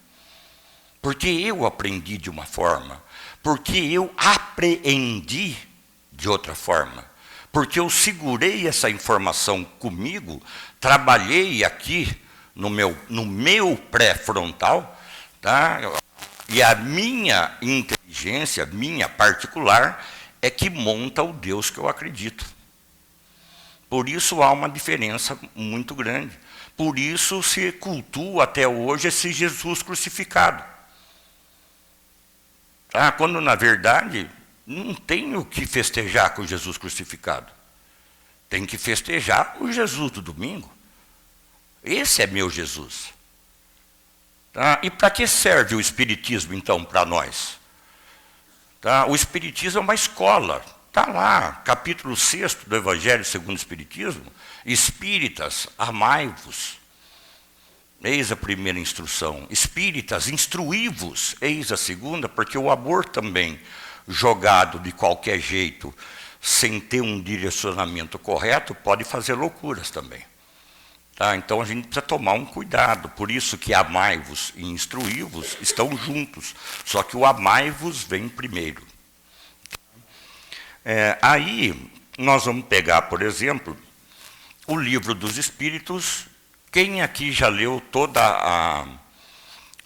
Porque eu aprendi de uma forma, porque eu apreendi de outra forma, porque eu segurei essa informação comigo, trabalhei aqui no meu pré-frontal, tá? E a minha inteligência, minha particular, é que monta o Deus que eu acredito. Por isso há uma diferença muito grande. Por isso se cultua até hoje esse Jesus crucificado. Tá? Quando, na verdade, não tem o que festejar com Jesus crucificado. Tem que festejar o Jesus do domingo. Esse é meu Jesus. Tá? E para que serve o Espiritismo, então, para nós? Tá? O Espiritismo é uma escola. Está lá, capítulo 6 do Evangelho segundo o Espiritismo. Espíritas, amai-vos. Eis a primeira instrução. Espíritas, instruí-vos. Eis a segunda, porque o amor também, jogado de qualquer jeito, sem ter um direcionamento correto, pode fazer loucuras também. Tá? Então a gente precisa tomar um cuidado. Por isso que amai-vos e instruí-vos estão juntos. Só que o amai-vos vem primeiro. Aí nós vamos pegar, por exemplo, o Livro dos Espíritos. Quem aqui já leu todas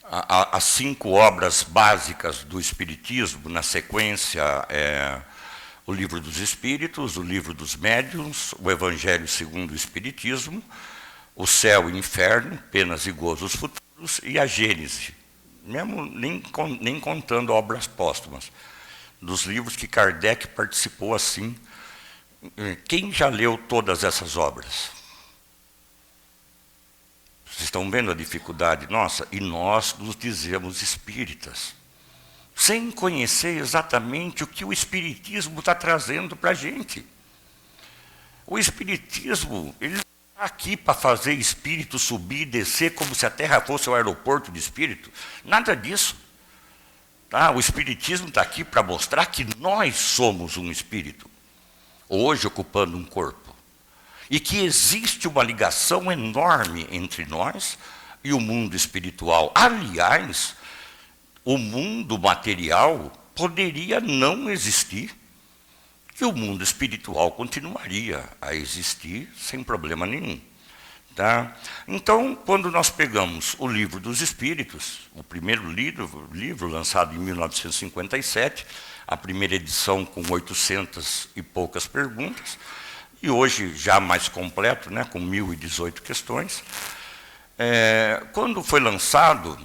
as 5 obras básicas do Espiritismo, na sequência, o Livro dos Espíritos, o Livro dos Médiuns, o Evangelho segundo o Espiritismo, o Céu e o Inferno, Penas e Gozos Futuros, e a Gênese, mesmo nem contando obras póstumas, dos livros que Kardec participou assim. Quem já leu todas essas obras? Vocês estão vendo a dificuldade nossa? E nós nos dizemos espíritas, sem conhecer exatamente o que o Espiritismo está trazendo para a gente. O Espiritismo, ele não está aqui para fazer espírito subir e descer como se a Terra fosse um aeroporto de espírito. Nada disso. Tá? O Espiritismo está aqui para mostrar que nós somos um espírito, hoje ocupando um corpo. E que existe uma ligação enorme entre nós e o mundo espiritual. Aliás, o mundo material poderia não existir, que o mundo espiritual continuaria a existir sem problema nenhum. Tá? Então, quando nós pegamos o Livro dos Espíritos, o primeiro livro lançado em 1957, a primeira edição com 800 e poucas perguntas, e hoje já mais completo, né, com 1018 questões. Quando foi lançado,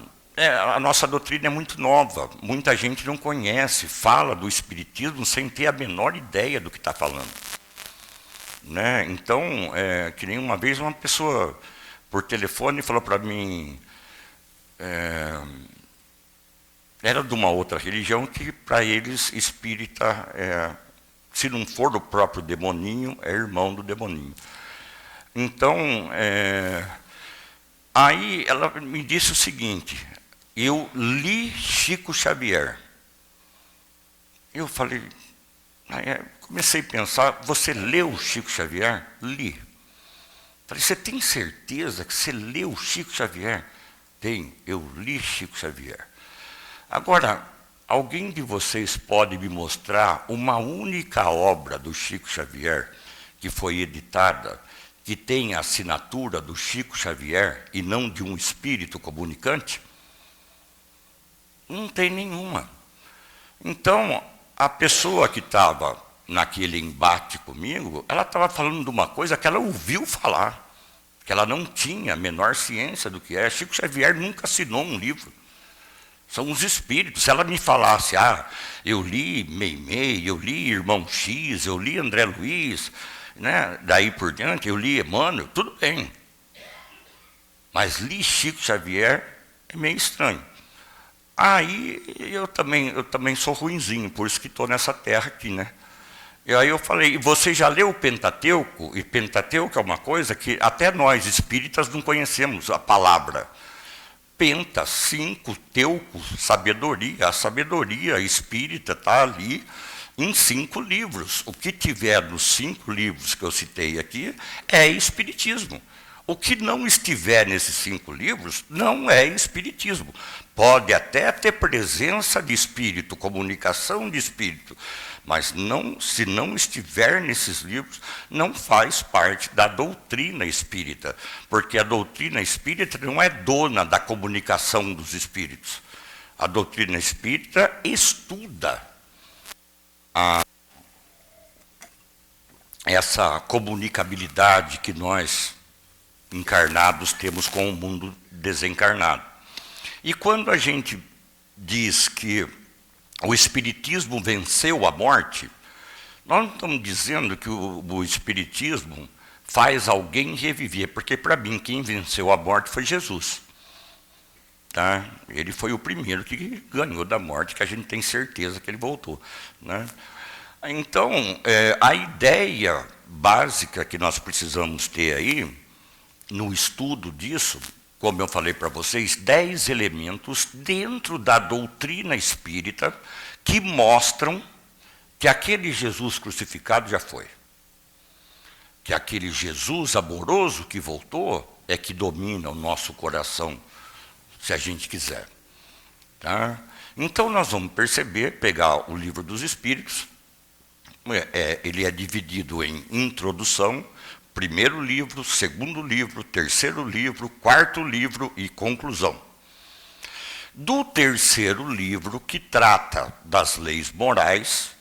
a nossa doutrina é muito nova, muita gente não conhece, fala do Espiritismo sem ter a menor ideia do que está falando. Né? Então, que nem uma vez uma pessoa por telefone falou para mim, era de uma outra religião que, para eles, espírita, se não for o próprio demoninho, é irmão do demoninho. Então, aí ela me disse o seguinte: eu li Chico Xavier. Eu falei, comecei a pensar, você leu Chico Xavier? Li. Falei, você tem certeza que você leu Chico Xavier? Tenho, eu li Chico Xavier. Agora, alguém de vocês pode me mostrar uma única obra do Chico Xavier que foi editada, que tem a assinatura do Chico Xavier e não de um espírito comunicante? Não tem nenhuma. Então, a pessoa que estava naquele embate comigo, ela estava falando de uma coisa que ela ouviu falar, que ela não tinha a menor ciência do que é. Chico Xavier nunca assinou um livro. São os espíritos. Se ela me falasse, eu li Meimei, eu li Irmão X, eu li André Luiz, né? Daí por diante, eu li Emmanuel, tudo bem. Mas li Chico Xavier é meio estranho. Aí eu também sou ruinzinho, por isso que estou nessa terra aqui, né? E aí eu falei, você já leu o Pentateuco? E Pentateuco é uma coisa que até nós espíritas não conhecemos a palavra. Penta, 5, teuco, sabedoria. A sabedoria espírita está ali em 5 livros. O que tiver nos 5 livros que eu citei aqui é espiritismo. O que não estiver nesses 5 livros não é espiritismo. Pode até ter presença de espírito, comunicação de espírito, mas não, se não estiver nesses livros, não faz parte da doutrina espírita, porque a doutrina espírita não é dona da comunicação dos espíritos. A doutrina espírita estuda essa comunicabilidade que nós, encarnados, temos com o mundo desencarnado. E quando a gente diz que o espiritismo venceu a morte, nós não estamos dizendo que o espiritismo faz alguém reviver, porque para mim quem venceu a morte foi Jesus. Tá? Ele foi o primeiro que ganhou da morte, que a gente tem certeza que ele voltou, né? Então, a ideia básica que nós precisamos ter aí, no estudo disso, como eu falei para vocês, 10 elementos dentro da doutrina espírita que mostram que aquele Jesus crucificado já foi. Que aquele Jesus amoroso que voltou é que domina o nosso coração, se a gente quiser. Tá? Então nós vamos perceber, pegar o Livro dos Espíritos, ele é dividido em introdução, primeiro livro, segundo livro, terceiro livro, quarto livro e conclusão. Do terceiro livro, que trata das leis morais,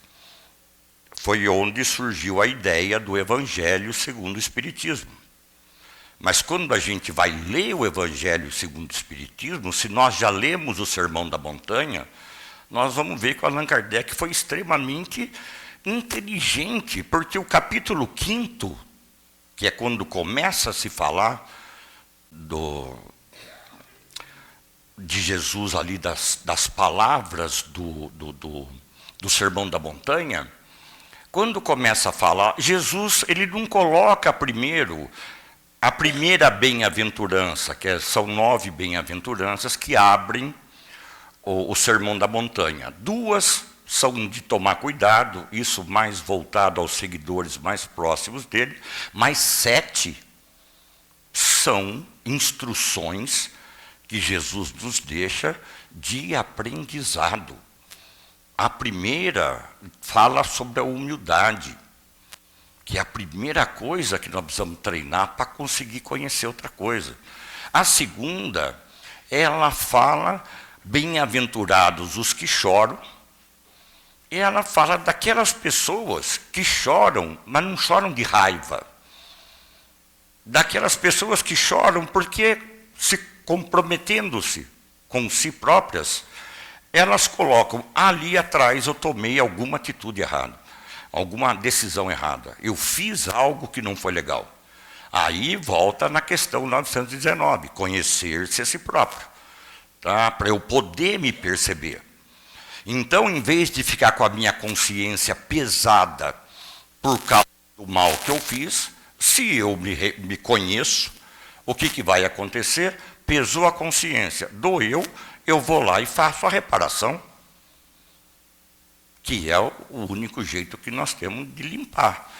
foi onde surgiu a ideia do Evangelho segundo o Espiritismo. Mas quando a gente vai ler o Evangelho segundo o Espiritismo, se nós já lemos o Sermão da Montanha, nós vamos ver que o Allan Kardec foi extremamente inteligente, porque o capítulo 5º, que é quando começa a se falar de Jesus ali, das palavras do Sermão da Montanha, quando começa a falar, Jesus ele não coloca primeiro a primeira bem-aventurança, são 9 bem-aventuranças que abrem o Sermão da Montanha. 2 são de tomar cuidado, isso mais voltado aos seguidores mais próximos dele, mas 7 são instruções que Jesus nos deixa de aprendizado. A primeira fala sobre a humildade, que é a primeira coisa que nós precisamos treinar para conseguir conhecer outra coisa. A segunda, ela fala, bem-aventurados os que choram, e ela fala daquelas pessoas que choram, mas não choram de raiva. Daquelas pessoas que choram porque, se comprometendo-se com si próprias, elas colocam, ali atrás eu tomei alguma atitude errada, alguma decisão errada. Eu fiz algo que não foi legal. Aí volta na questão 919, conhecer-se a si próprio. Tá? Para eu poder me perceber. Então, em vez de ficar com a minha consciência pesada por causa do mal que eu fiz, se eu me conheço, o que vai acontecer? Pesou a consciência, doeu, eu vou lá e faço a reparação, que é o único jeito que nós temos de limpar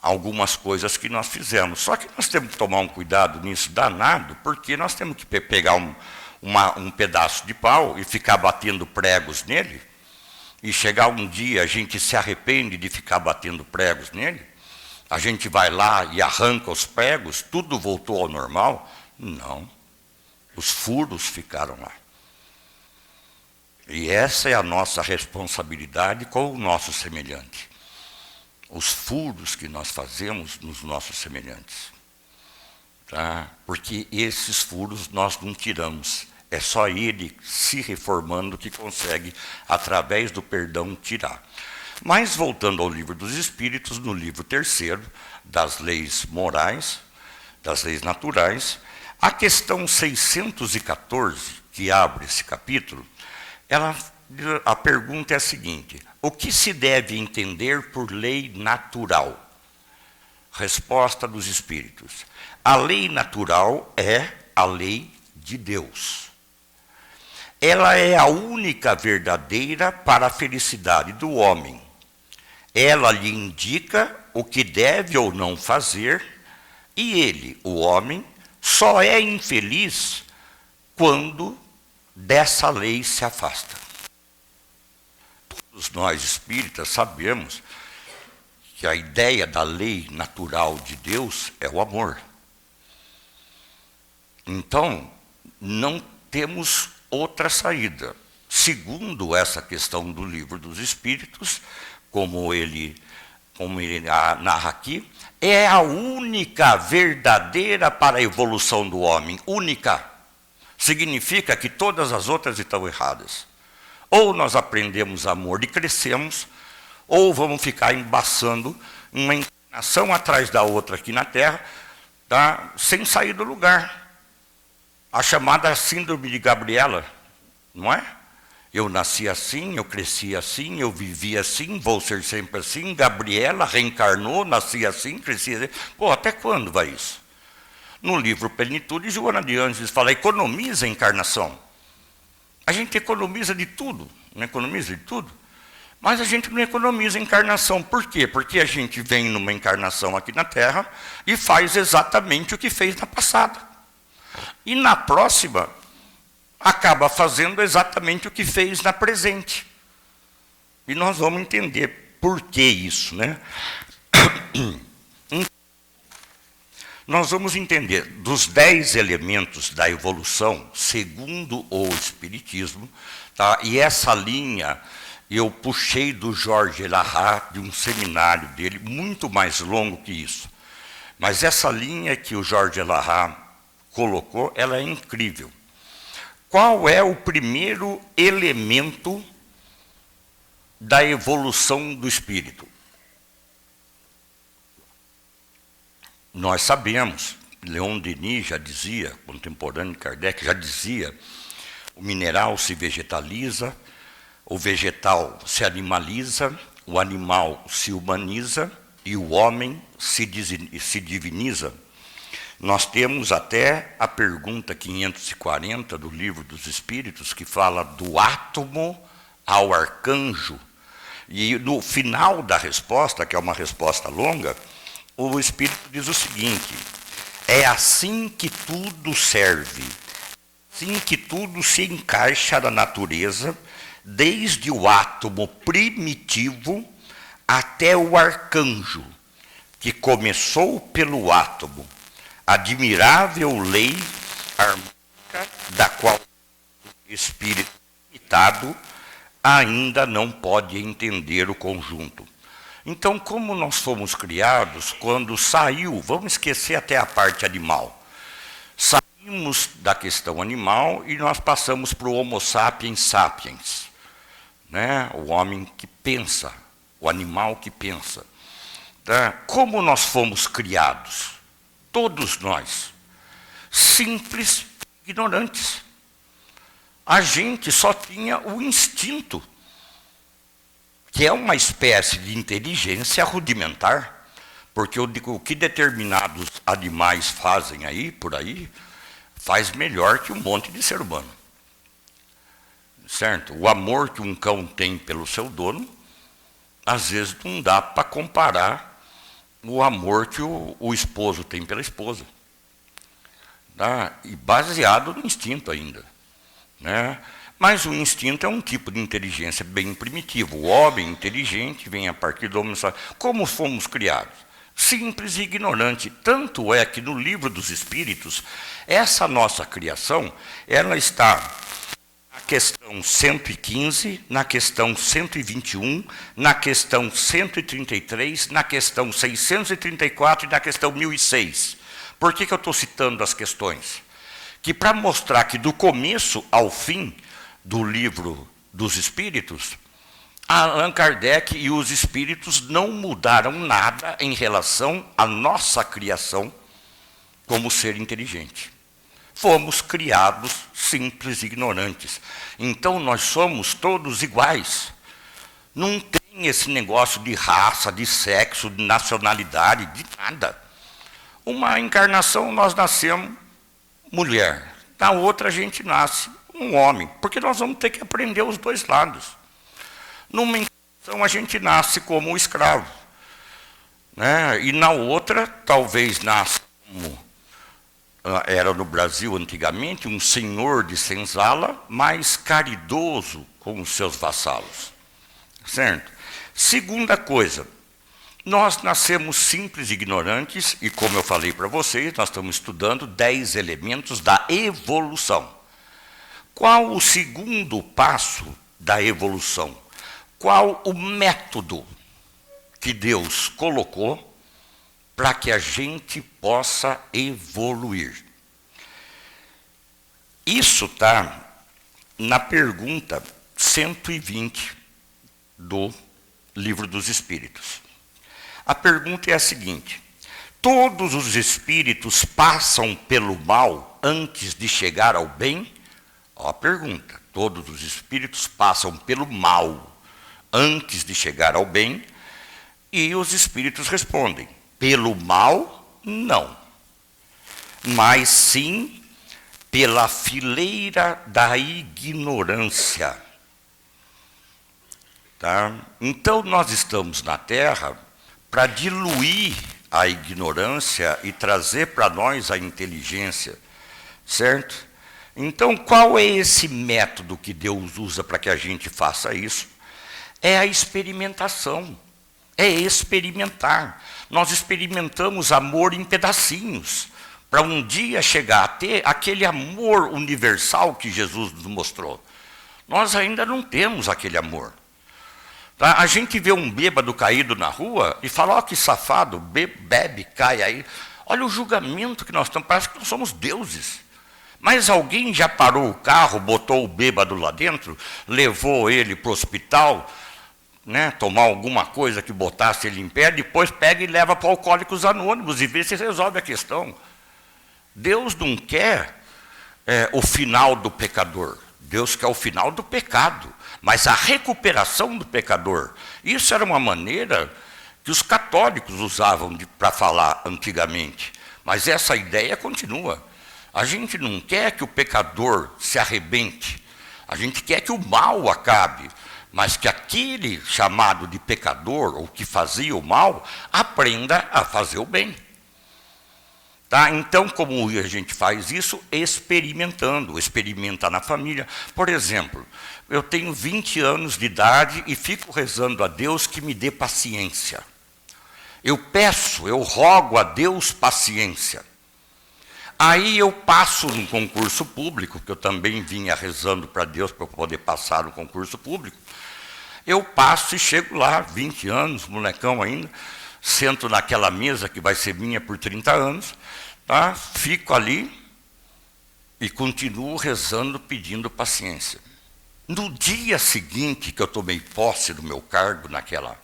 algumas coisas que nós fizemos. Só que nós temos que tomar um cuidado nisso danado, porque nós temos que pegar um pedaço de pau e ficar batendo pregos nele, e chegar um dia a gente se arrepende de ficar batendo pregos nele, a gente vai lá e arranca os pregos, tudo voltou ao normal? Não. Os furos ficaram lá. E essa é a nossa responsabilidade com o nosso semelhante. Os furos que nós fazemos nos nossos semelhantes. Tá? Porque esses furos nós não tiramos. É só ele se reformando que consegue, através do perdão, tirar. Mas, voltando ao livro dos Espíritos, no livro 3º, das leis morais, das leis naturais, a questão 614, que abre esse capítulo, a pergunta é a seguinte: o que se deve entender por lei natural? Resposta dos Espíritos: a lei natural é a lei de Deus. Ela é a única verdadeira para a felicidade do homem. Ela lhe indica o que deve ou não fazer, e ele, o homem, só é infeliz quando dessa lei se afasta. Todos nós espíritas sabemos que a ideia da lei natural de Deus é o amor. Então, não temos outra saída. Segundo essa questão do livro dos Espíritos, como ele narra aqui, é a única verdadeira para a evolução do homem. Única. Significa que todas as outras estão erradas. Ou nós aprendemos amor e crescemos, ou vamos ficar embaçando uma encarnação atrás da outra aqui na Terra, tá? Sem sair do lugar. A chamada síndrome de Gabriela, não é? Eu nasci assim, eu cresci assim, eu vivi assim, vou ser sempre assim. Gabriela reencarnou, nasci assim, cresci assim. Pô, até quando vai isso? No livro Plenitude, Joana de Ângeles fala: economiza a encarnação. A gente economiza de tudo, não economiza de tudo? Mas a gente não economiza a encarnação. Por quê? Porque a gente vem numa encarnação aqui na Terra e faz exatamente o que fez na passada. E na próxima, acaba fazendo exatamente o que fez na presente. E nós vamos entender por que isso, né? Nós vamos entender dos 10 elementos da evolução, segundo o Espiritismo, tá? E essa linha eu puxei do Jorge Elahá, de um seminário dele, muito mais longo que isso. Mas essa linha que o Jorge Elahá colocou, ela é incrível. Qual é o primeiro elemento da evolução do espírito? Nós sabemos, Leon Denis já dizia, contemporâneo de Kardec, já dizia: o mineral se vegetaliza, o vegetal se animaliza, o animal se humaniza e o homem se diviniza. Nós temos até a pergunta 540 do Livro dos Espíritos, que fala do átomo ao arcanjo. E no final da resposta, que é uma resposta longa, o Espírito diz o seguinte: é assim que tudo serve, assim que tudo se encaixa na natureza, desde o átomo primitivo até o arcanjo, que começou pelo átomo. Admirável lei harmônica da qual o espírito limitado ainda não pode entender o conjunto. Então, como nós fomos criados, quando saiu, vamos esquecer até a parte animal, saímos da questão animal e nós passamos para o Homo sapiens sapiens, né? O homem que pensa, o animal que pensa. Tá? Como nós fomos criados? Todos nós, simples, ignorantes. A gente só tinha o instinto que é uma espécie de inteligência rudimentar, porque eu digo, o que determinados animais fazem aí, por aí, faz melhor que um monte de ser humano. Certo? O amor que um cão tem pelo seu dono, às vezes não dá para comparar o amor que o esposo tem pela esposa. Tá? E baseado no instinto ainda. Né? Mas o instinto é um tipo de inteligência bem primitivo. O homem inteligente vem a partir do homem. Como fomos criados? Simples e ignorante. Tanto é que no livro dos Espíritos, essa nossa criação, ela está na questão 115, na questão 121, na questão 133, na questão 634 e na questão 1006. Por que eu estou citando as questões? Que para mostrar que do começo ao fim do livro dos Espíritos, Allan Kardec e os Espíritos não mudaram nada em relação à nossa criação como ser inteligente. Fomos criados simples e ignorantes. Então nós somos todos iguais. Não tem esse negócio de raça, de sexo, de nacionalidade, de nada. Uma encarnação nós nascemos mulher, na outra a gente nasce um homem, porque nós vamos ter que aprender os dois lados. Numa encarnação a gente nasce como um escravo, né? E na outra talvez nasça como era no Brasil antigamente, um senhor de senzala mais caridoso com os seus vassalos. Certo? Segunda coisa, nós nascemos simples e ignorantes, e como eu falei para vocês, nós estamos estudando 10 elementos da evolução. Qual o segundo passo da evolução? Qual o método que Deus colocou para que a gente possa evoluir? Isso está na pergunta 120 do Livro dos Espíritos. A pergunta é a seguinte: todos os espíritos passam pelo mal antes de chegar ao bem? Ó, a pergunta: todos os espíritos passam pelo mal antes de chegar ao bem? E os espíritos respondem: pelo mal, não, mas sim pela fileira da ignorância. Tá? Então nós estamos na Terra para diluir a ignorância e trazer para nós a inteligência, certo? Então, qual é esse método que Deus usa para que a gente faça isso? É a experimentação, é experimentar. Nós experimentamos amor em pedacinhos, para um dia chegar a ter aquele amor universal que Jesus nos mostrou. Nós ainda não temos aquele amor. Tá? A gente vê um bêbado caído na rua e fala: ó, que safado, bebe, cai aí. Olha o julgamento que nós estamos, parece que nós somos deuses. Mas alguém já parou o carro, botou o bêbado lá dentro, levou ele para o hospital, né, tomar alguma coisa que botasse ele em pé, depois pega e leva para Alcoólicos Anônimos e vê se resolve a questão. Deus não quer o final do pecador. Deus quer o final do pecado, mas a recuperação do pecador. Isso era uma maneira que os católicos usavam para falar antigamente, mas essa ideia continua. A gente não quer que o pecador se arrebente, a gente quer que o mal acabe, mas que aquele chamado de pecador, ou que fazia o mal, aprenda a fazer o bem. Tá? Então, como a gente faz isso? Experimentando, experimenta na família. Por exemplo, eu tenho 20 anos de idade e fico rezando a Deus que me dê paciência. Eu rogo a Deus paciência. Aí eu passo no concurso público, que eu também vinha rezando para Deus para eu poder passar no concurso público. Eu passo e chego lá, 20 anos, molecão ainda, sento naquela mesa que vai ser minha por 30 anos, tá? Fico ali e continuo rezando, pedindo paciência. No dia seguinte que eu tomei posse do meu cargo, naquela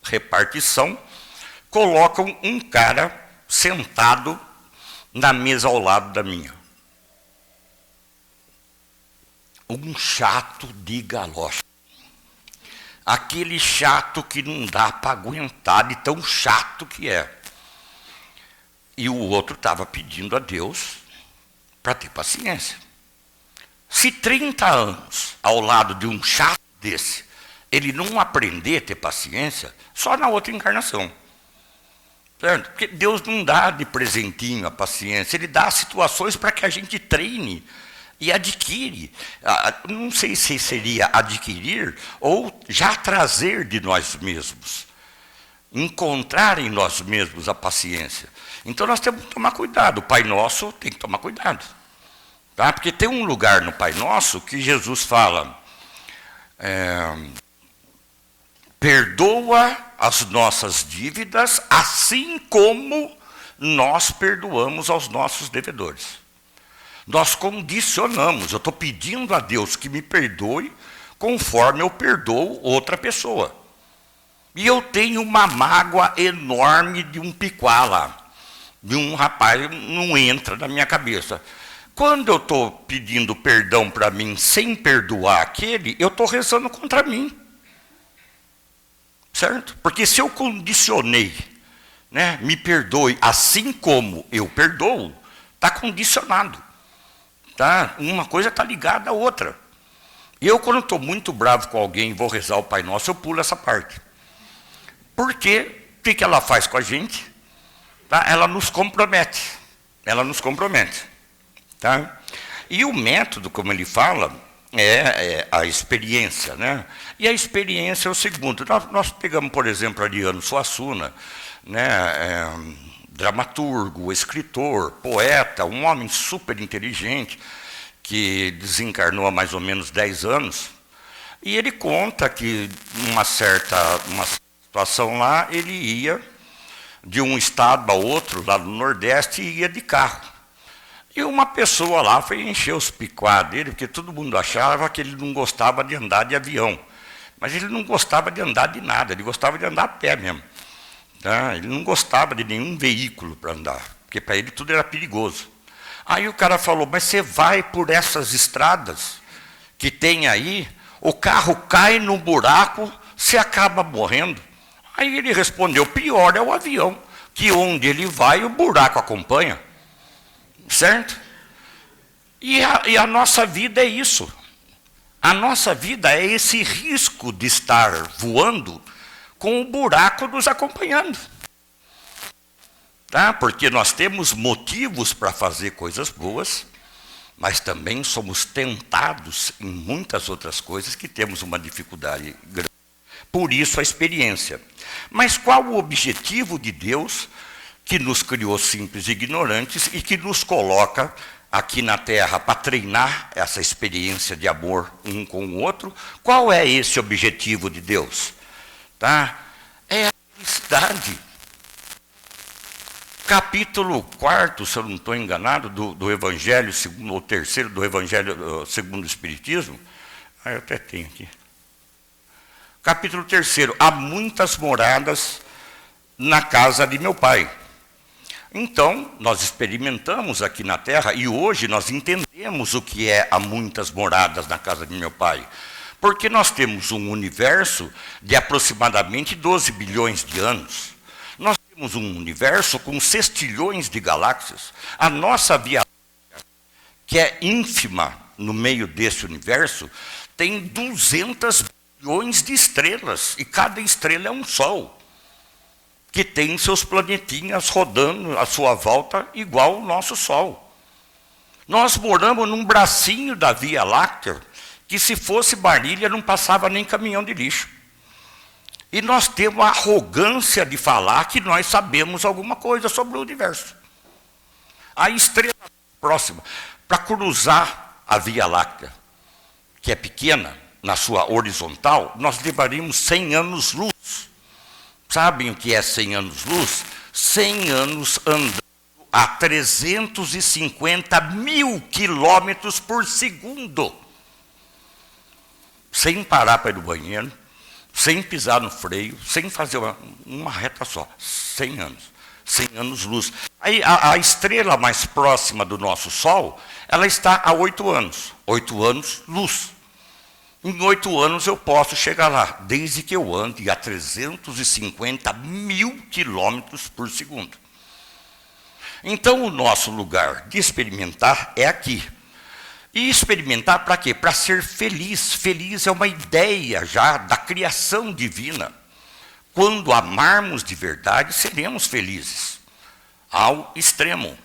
repartição, colocam um cara sentado na mesa ao lado da minha. Um chato de galocha. aquele chato que não dá para aguentar de tão chato que é. E o outro estava pedindo a Deus para ter paciência. Se 30 anos ao lado de um chato desse, ele não aprender a ter paciência, só na outra encarnação. Certo? Porque Deus não dá de presentinho a paciência, Ele dá situações para que a gente treine e adquire. Não sei se seria adquirir ou já trazer de nós mesmos. Encontrar em nós mesmos a paciência. Então nós temos que tomar cuidado. O Pai Nosso tem que tomar cuidado. Tá? Porque tem um lugar no Pai Nosso que Jesus fala, perdoa as nossas dívidas, assim como nós perdoamos aos nossos devedores. Nós condicionamos, eu estou pedindo a Deus que me perdoe conforme eu perdoo outra pessoa. E eu tenho uma mágoa enorme de um picuá lá, de um rapaz, não entra na minha cabeça. Quando eu estou pedindo perdão para mim sem perdoar aquele, eu estou rezando contra mim. Certo? Porque se eu condicionei, né, me perdoe assim como eu perdoo, está condicionado. Tá? Uma coisa está ligada à outra. E eu, quando estou muito bravo com alguém e vou rezar o Pai Nosso, eu pulo essa parte. Porque o que ela faz com a gente? Tá? Ela nos compromete. Ela nos compromete. Tá? E o método, como ele fala, é a experiência, né? E a experiência é o segundo. Nós pegamos, por exemplo, Ariano Suassuna, né? Dramaturgo, escritor, poeta, um homem super inteligente, que desencarnou há mais ou menos 10 anos, e ele conta que uma situação lá, ele ia de um estado a outro, lá no Nordeste, e ia de carro. E uma pessoa lá foi encher os picuá dele, porque todo mundo achava que ele não gostava de andar de avião. Mas ele não gostava de andar de nada, ele gostava de andar a pé mesmo. Tá? Ele não gostava de nenhum veículo para andar, porque para ele tudo era perigoso. Aí o cara falou, mas você vai por essas estradas que tem aí, o carro cai no buraco, você acaba morrendo. Aí ele respondeu, pior é o avião, que onde ele vai o buraco acompanha. Certo? E a nossa vida é isso. A nossa vida é esse risco de estar voando com o buraco nos acompanhando. Tá? Porque nós temos motivos para fazer coisas boas, mas também somos tentados em muitas outras coisas que temos uma dificuldade grande. Por isso a experiência. Mas qual o objetivo de Deus que nos criou simples e ignorantes e que nos coloca aqui na Terra para treinar essa experiência de amor um com o outro? Qual é esse objetivo de Deus? Tá? É a felicidade. Capítulo 4, se eu não estou enganado, do Evangelho segundo, ou terceiro do Evangelho segundo o Espiritismo. Eu até tenho aqui. Capítulo 3, há muitas moradas na casa de meu Pai. Então, nós experimentamos aqui na Terra, e hoje nós entendemos o que é há muitas moradas na casa de meu Pai. Porque nós temos um universo de aproximadamente 12 bilhões de anos. Nós temos um universo com sextilhões de galáxias. A nossa Via Láctea, que é ínfima no meio desse universo, tem 200 bilhões de estrelas, e cada estrela é um sol, que tem seus planetinhas rodando à sua volta igual o nosso Sol. Nós moramos num bracinho da Via Láctea, que se fosse Marília não passava nem caminhão de lixo. E nós temos a arrogância de falar que nós sabemos alguma coisa sobre o universo. A estrela próxima, para cruzar a Via Láctea, que é pequena, na sua horizontal, nós levaríamos 100 anos-luz. Sabem o que é 100 anos-luz? 100 anos andando a 350 mil quilômetros por segundo. Sem parar para ir no banheiro, sem pisar no freio, sem fazer uma reta só. 100 anos. 100 anos-luz. Aí a estrela mais próxima do nosso Sol, ela está a 8 anos. 8 anos-luz. Em 8 anos eu posso chegar lá, desde que eu ande a 350 mil quilômetros por segundo. Então, o nosso lugar de experimentar é aqui. E experimentar para quê? Para ser feliz. Feliz é uma ideia já da criação divina. Quando amarmos de verdade, seremos felizes. Ao extremo.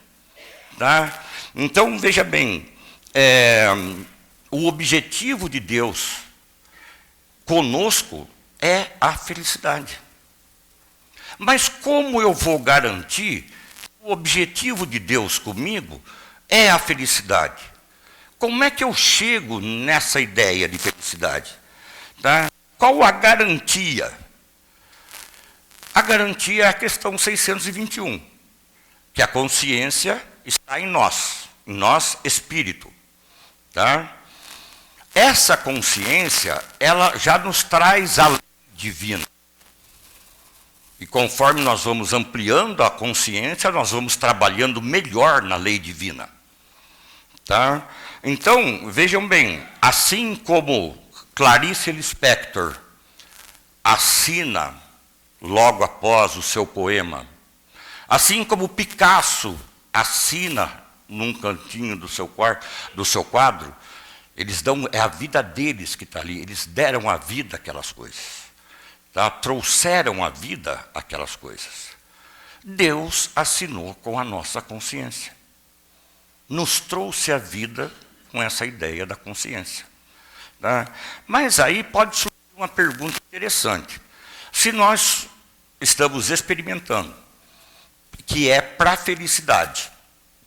Tá? Então, veja bem, o objetivo de Deus conosco é a felicidade. Mas como eu vou garantir o objetivo de Deus comigo é a felicidade? Como é que eu chego nessa ideia de felicidade? Tá? Qual a garantia? A garantia é a questão 621, que a consciência está em nós espírito. Tá? Essa consciência, ela já nos traz a lei divina. E conforme nós vamos ampliando a consciência, nós vamos trabalhando melhor na lei divina. Tá? Então, vejam bem, assim como Clarice Lispector assina logo após o seu poema, assim como Picasso assina num cantinho do seu quadro, eles dão, é a vida deles que está ali, eles deram a vida àquelas coisas. Tá? Trouxeram à vida aquelas coisas. Deus assinou com a nossa consciência. Nos trouxe a vida com essa ideia da consciência. Tá? Mas aí pode surgir uma pergunta interessante. Se nós estamos experimentando, que é para a felicidade,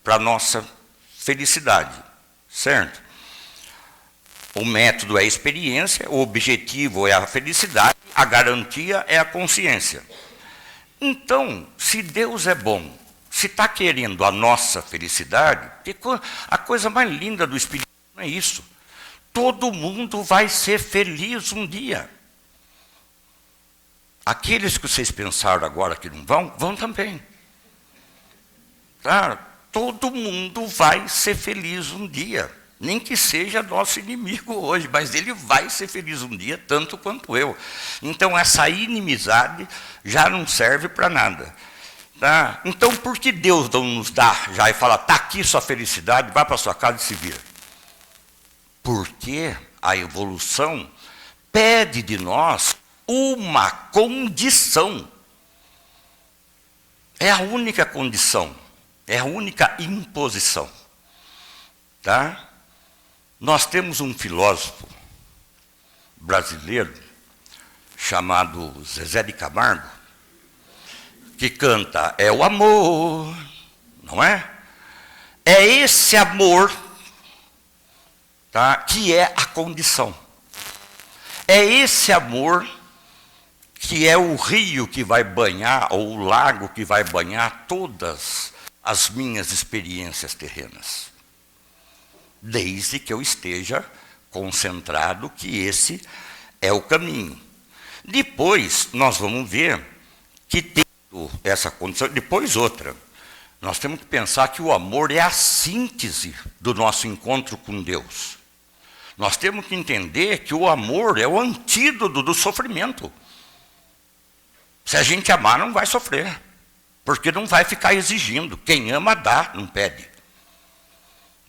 para a nossa felicidade, certo? O método é a experiência, o objetivo é a felicidade, a garantia é a consciência. Então, se Deus é bom, se está querendo a nossa felicidade, a coisa mais linda do Espiritismo é isso. Todo mundo vai ser feliz um dia. Aqueles que vocês pensaram agora que não vão, vão também. Tá? Todo mundo vai ser feliz um dia. Nem que seja nosso inimigo hoje, mas ele vai ser feliz um dia, tanto quanto eu. Então, essa inimizade já não serve para nada. Tá? Então, por que Deus não nos dá já e fala, está aqui sua felicidade, vai para sua casa e se vira? Porque a evolução pede de nós uma condição. É a única condição, é a única imposição. Tá? Nós temos um filósofo brasileiro chamado Zezé de Camargo, que canta, é o amor, não é? É esse amor, tá, que é a condição. É esse amor que é o rio que vai banhar, ou o lago que vai banhar todas as minhas experiências terrenas. Desde que eu esteja concentrado que esse é o caminho. Depois, nós vamos ver que tendo essa condição, depois outra. Nós temos que pensar que o amor é a síntese do nosso encontro com Deus. Nós temos que entender que o amor é o antídoto do sofrimento. Se a gente amar, não vai sofrer, porque não vai ficar exigindo. Quem ama, dá, não pede.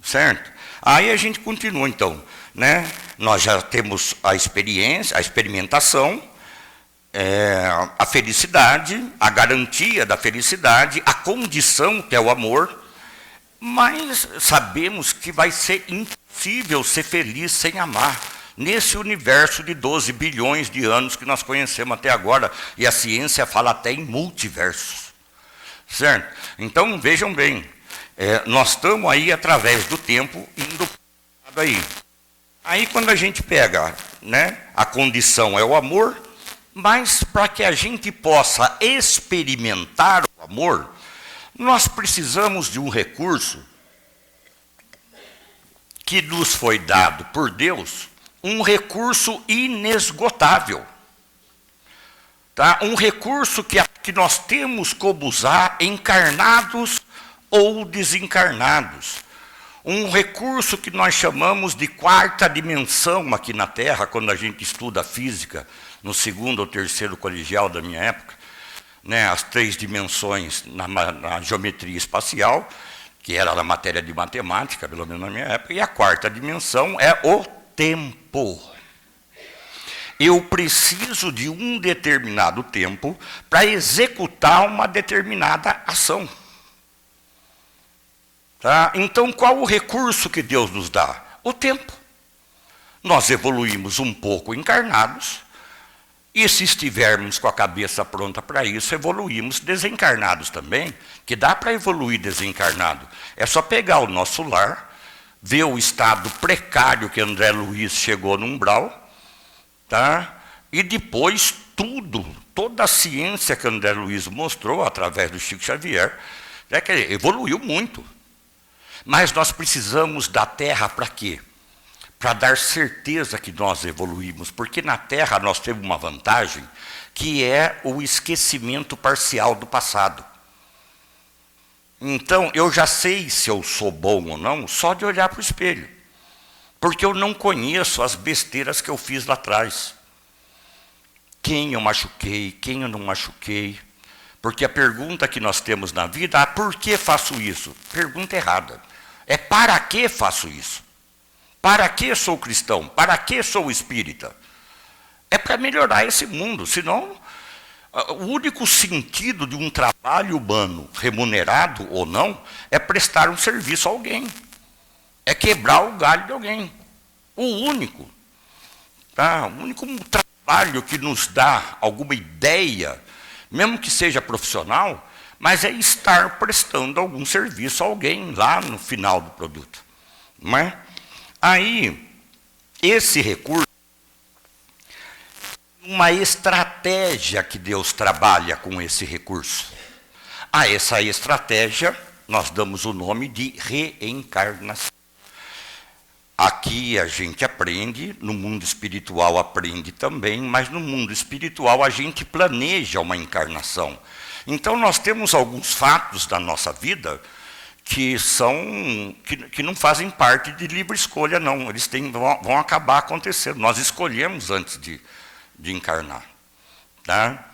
Certo? Aí a gente continua, então. Né? Nós já temos a experiência, a experimentação, a felicidade, a garantia da felicidade, a condição, que é o amor, mas sabemos que vai ser impossível ser feliz sem amar, nesse universo de 12 bilhões de anos que nós conhecemos até agora, e a ciência fala até em multiversos. Certo? Então, vejam bem, nós estamos aí, através do tempo, indo aí. Aí, quando a gente pega, né, a condição é o amor, mas para que a gente possa experimentar o amor, nós precisamos de um recurso que nos foi dado por Deus, um recurso inesgotável. Tá? Um recurso que nós temos como usar encarnados ou desencarnados. um recurso que nós chamamos de quarta dimensão aqui na Terra, quando a gente estuda física, no segundo ou terceiro colegial da minha época, né, as 3 dimensões na geometria espacial, que era a matéria de matemática, pelo menos na minha época, e a quarta dimensão é o tempo. Eu preciso de um determinado tempo para executar uma determinada ação. Tá? Então, qual o recurso que Deus nos dá? O tempo. Nós evoluímos um pouco encarnados, e se estivermos com a cabeça pronta para isso, evoluímos desencarnados também, que dá para evoluir desencarnado. É só pegar o nosso lar, ver o estado precário que André Luiz chegou no umbral, tá? E depois toda a ciência que André Luiz mostrou, através do Chico Xavier, é que evoluiu muito. Mas nós precisamos da Terra para quê? Para dar certeza que nós evoluímos, porque na Terra nós temos uma vantagem, que é o esquecimento parcial do passado. Então, eu já sei se eu sou bom ou não, só de olhar para o espelho, porque eu não conheço as besteiras que eu fiz lá atrás. Quem eu machuquei, quem eu não machuquei, porque a pergunta que nós temos na vida, por que faço isso? Pergunta errada. É para que faço isso? Para que sou cristão? Para que sou espírita? É para melhorar esse mundo, senão o único sentido de um trabalho humano, remunerado ou não, é prestar um serviço a alguém. É quebrar o galho de alguém. O único. Tá? O único trabalho que nos dá alguma ideia, mesmo que seja profissional, mas é estar prestando algum serviço a alguém lá no final do produto. Não é? Aí, esse recurso, uma estratégia que Deus trabalha com esse recurso. A essa estratégia, nós damos o nome de reencarnação. Aqui a gente aprende, no mundo espiritual aprende também, mas no mundo espiritual a gente planeja uma encarnação. Então nós temos alguns fatos da nossa vida que não fazem parte de livre escolha, não. Eles vão acabar acontecendo. Nós escolhemos antes de encarnar. Tá?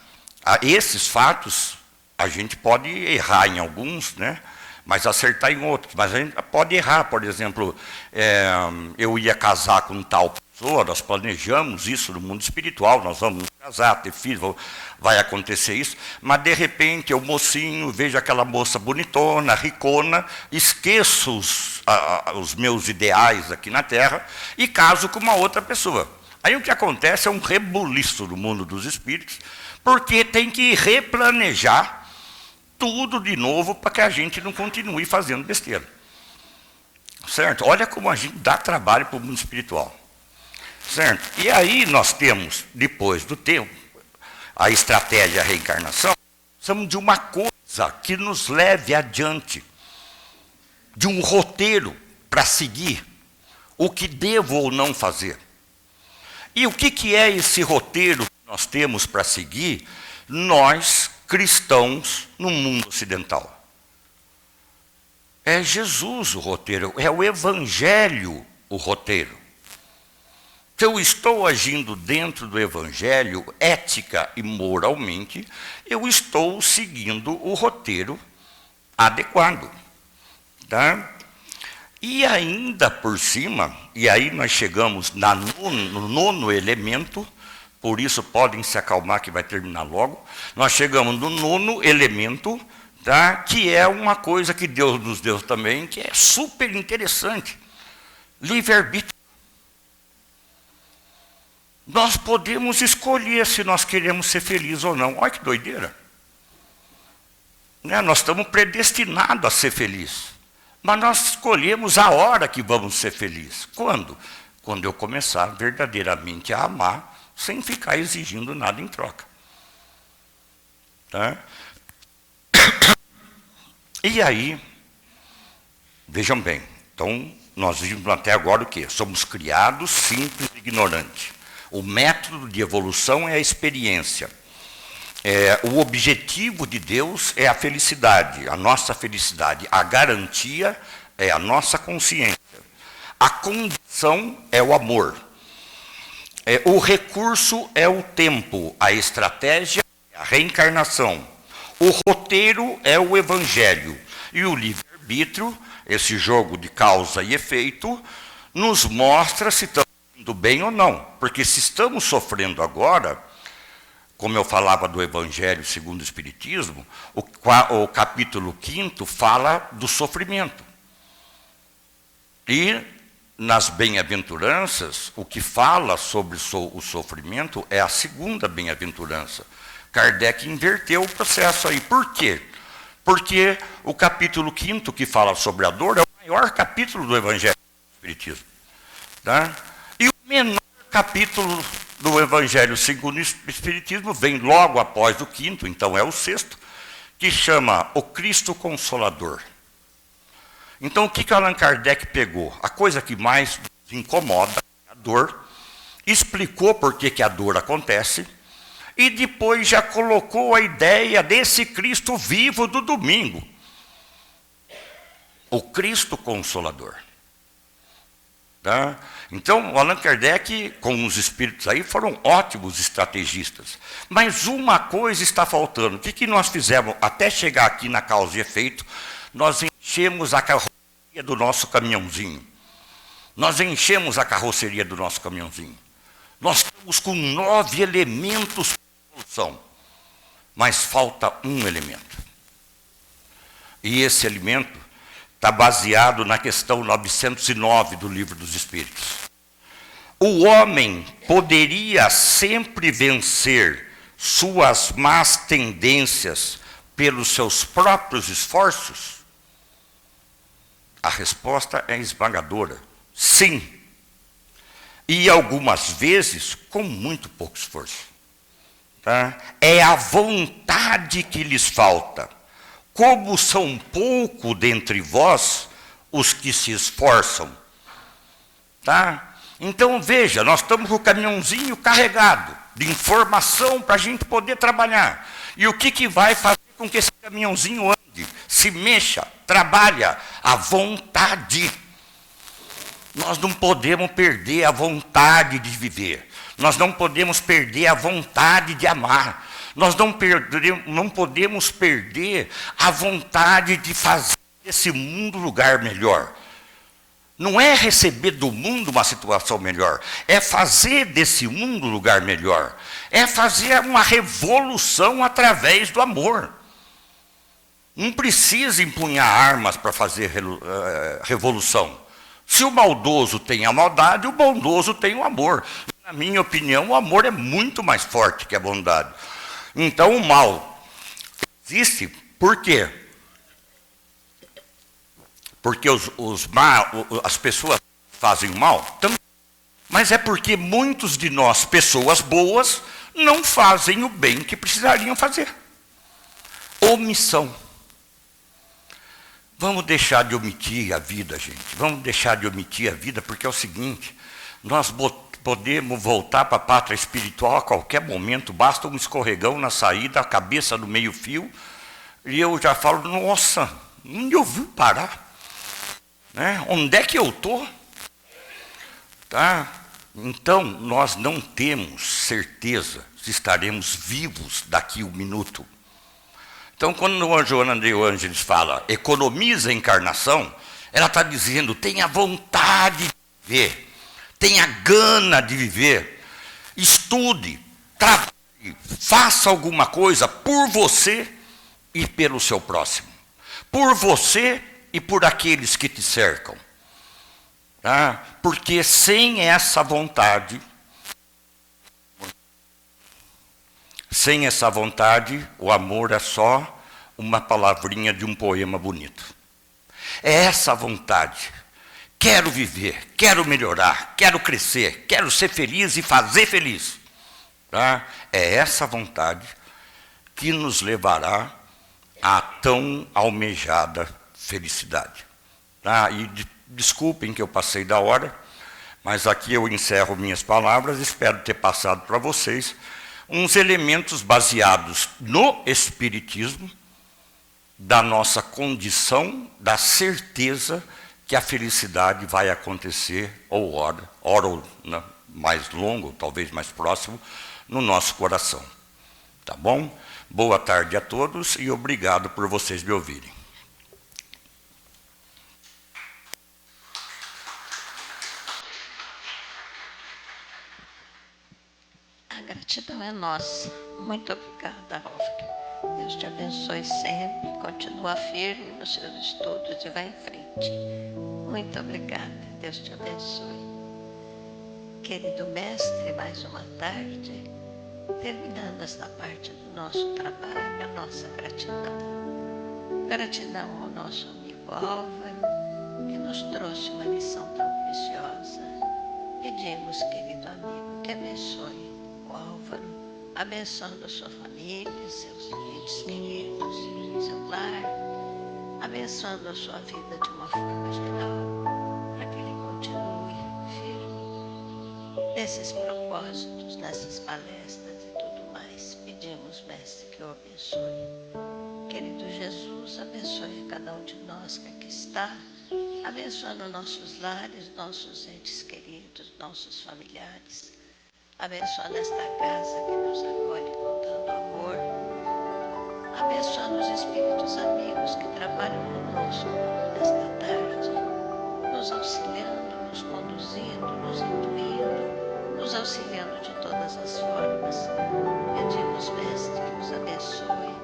Esses fatos, a gente pode errar em alguns, né? Mas acertar em outros. Mas a gente pode errar, por exemplo, eu ia casar com tal pessoa, nós planejamos isso no mundo espiritual, nós vamos nos casar, ter filho, vai acontecer isso, mas de repente eu mocinho, vejo aquela moça bonitona, ricona, esqueço os meus ideais aqui na Terra e caso com uma outra pessoa. Aí o que acontece é um rebuliço no mundo dos espíritos, porque tem que replanejar tudo de novo para que a gente não continue fazendo besteira. Certo? Olha como a gente dá trabalho para o mundo espiritual. Certo? E aí nós temos, depois do tempo, a estratégia a reencarnação, precisamos de uma coisa que nos leve adiante, de um roteiro para seguir, o que devo ou não fazer. E o que é esse roteiro que nós temos para seguir, nós, cristãos, no mundo ocidental? É Jesus o roteiro, é o Evangelho o roteiro. Se eu estou agindo dentro do Evangelho, ética e moralmente, eu estou seguindo o roteiro adequado. Tá? E ainda por cima, e aí nós chegamos no nono elemento, por isso podem se acalmar que vai terminar logo, nós chegamos no nono elemento, tá? Que é uma coisa que Deus nos deu também, que é super interessante, livre-arbítrio. Nós podemos escolher se nós queremos ser felizes ou não. Olha que doideira. Né? Nós estamos predestinados a ser felizes. Mas nós escolhemos a hora que vamos ser felizes. Quando? Quando eu começar verdadeiramente a amar, sem ficar exigindo nada em troca. Tá? E aí, vejam bem, então nós vimos até agora o quê? Somos criados simples e ignorantes. O método de evolução é a experiência. O objetivo de Deus é a felicidade, a nossa felicidade. A garantia é a nossa consciência. A condição é o amor. O recurso é o tempo, a estratégia é a reencarnação. O roteiro é o evangelho. E o livre-arbítrio, esse jogo de causa e efeito, nos mostra se estamos indo bem ou não. Porque se estamos sofrendo agora, como eu falava do Evangelho segundo o Espiritismo, o capítulo 5º fala do sofrimento. E nas bem-aventuranças, o que fala sobre o sofrimento é a segunda bem-aventurança. Kardec inverteu o processo aí. Por quê? Porque o capítulo 5º, que fala sobre a dor, é o maior capítulo do Evangelho do Espiritismo. Tá? E o menor capítulo do Evangelho segundo o Espiritismo vem logo após o 5º, então é o 6º, que chama o Cristo Consolador. Então o que Allan Kardec pegou? A coisa que mais nos incomoda é a dor, explicou por que a dor acontece, e depois já colocou a ideia desse Cristo vivo do domingo. O Cristo Consolador. Tá? Então, o Allan Kardec, com os espíritos aí, foram ótimos estrategistas. Mas uma coisa está faltando. O que nós fizemos até chegar aqui na causa e efeito? Nós enchemos a carroceria do nosso caminhãozinho. Nós enchemos a carroceria do nosso caminhãozinho. Nós estamos com 9 elementos de solução. Mas falta um elemento. E esse elemento está baseado na questão 909 do Livro dos Espíritos. O homem poderia sempre vencer suas más tendências pelos seus próprios esforços? A resposta é esmagadora. Sim. E algumas vezes com muito pouco esforço. Tá? É a vontade que lhes falta. Como são pouco dentre vós os que se esforçam. Tá? Então, veja, nós estamos com o caminhãozinho carregado de informação para a gente poder trabalhar. E o que vai fazer com que esse caminhãozinho ande, se mexa, trabalha? A vontade. Nós não podemos perder a vontade de viver. Nós não podemos perder a vontade de amar. Nós não podemos perder a vontade de fazer esse mundo um lugar melhor. Não é receber do mundo uma situação melhor, é fazer desse mundo um lugar melhor. É fazer uma revolução através do amor. Não precisa empunhar armas para fazer revolução. Se o maldoso tem a maldade, o bondoso tem o amor. Na minha opinião, o amor é muito mais forte que a bondade. Então o mal existe por quê? Porque as pessoas fazem o mal também. Mas é porque muitos de nós, pessoas boas, não fazem o bem que precisariam fazer. Omissão. Vamos deixar de omitir a vida, gente. Vamos deixar de omitir a vida, porque é o seguinte, nós podemos voltar para a pátria espiritual a qualquer momento, basta um escorregão na saída, a cabeça no meio-fio, e eu já falo, nossa, onde eu vim parar? Né? Onde é que eu estou? Tá? Então, nós não temos certeza se estaremos vivos daqui a um minuto. Então, quando a Joana de Ângeles fala, economiza a encarnação, ela está dizendo, tenha vontade de viver, tenha gana de viver, estude, trabalhe, faça alguma coisa por você e pelo seu próximo. Por você e por aqueles que te cercam. Tá? Porque sem essa vontade, o amor é só uma palavrinha de um poema bonito. É essa vontade. Quero viver, quero melhorar, quero crescer, quero ser feliz e fazer feliz. Tá? É essa vontade que nos levará à tão almejada felicidade. Tá? E desculpem que eu passei da hora, mas aqui eu encerro minhas palavras, espero ter passado para vocês uns elementos baseados no Espiritismo, da nossa condição, da certeza que a felicidade vai acontecer, ou ora né, mais longo, talvez mais próximo, no nosso coração. Tá bom? Boa tarde a todos e obrigado por vocês me ouvirem. A gratidão é nossa. Muito obrigada, Álvaro. Deus te abençoe sempre. Continua firme nos seus estudos e vá em frente. Muito obrigada. Deus te abençoe. Querido mestre, mais uma tarde, terminando esta parte do nosso trabalho, a nossa gratidão. Gratidão ao nosso amigo Álvaro, que nos trouxe uma lição tão preciosa. Pedimos, querido amigo, que abençoe o Álvaro, abençoando a sua família, seus entes queridos, seu lar, abençoando a sua vida de uma forma geral, para que ele continue firme nesses propósitos, nessas palestras e tudo mais. Pedimos, mestre, que o abençoe. Querido Jesus, abençoe cada um de nós que aqui está, abençoando nossos lares, nossos entes queridos, nossos familiares. Abençoando esta casa que nos acolhe com tanto amor. Abençoando os espíritos amigos que trabalham conosco nesta tarde, nos auxiliando, nos conduzindo, nos intuindo, nos auxiliando de todas as formas. Pedimos, mestre, que os abençoe,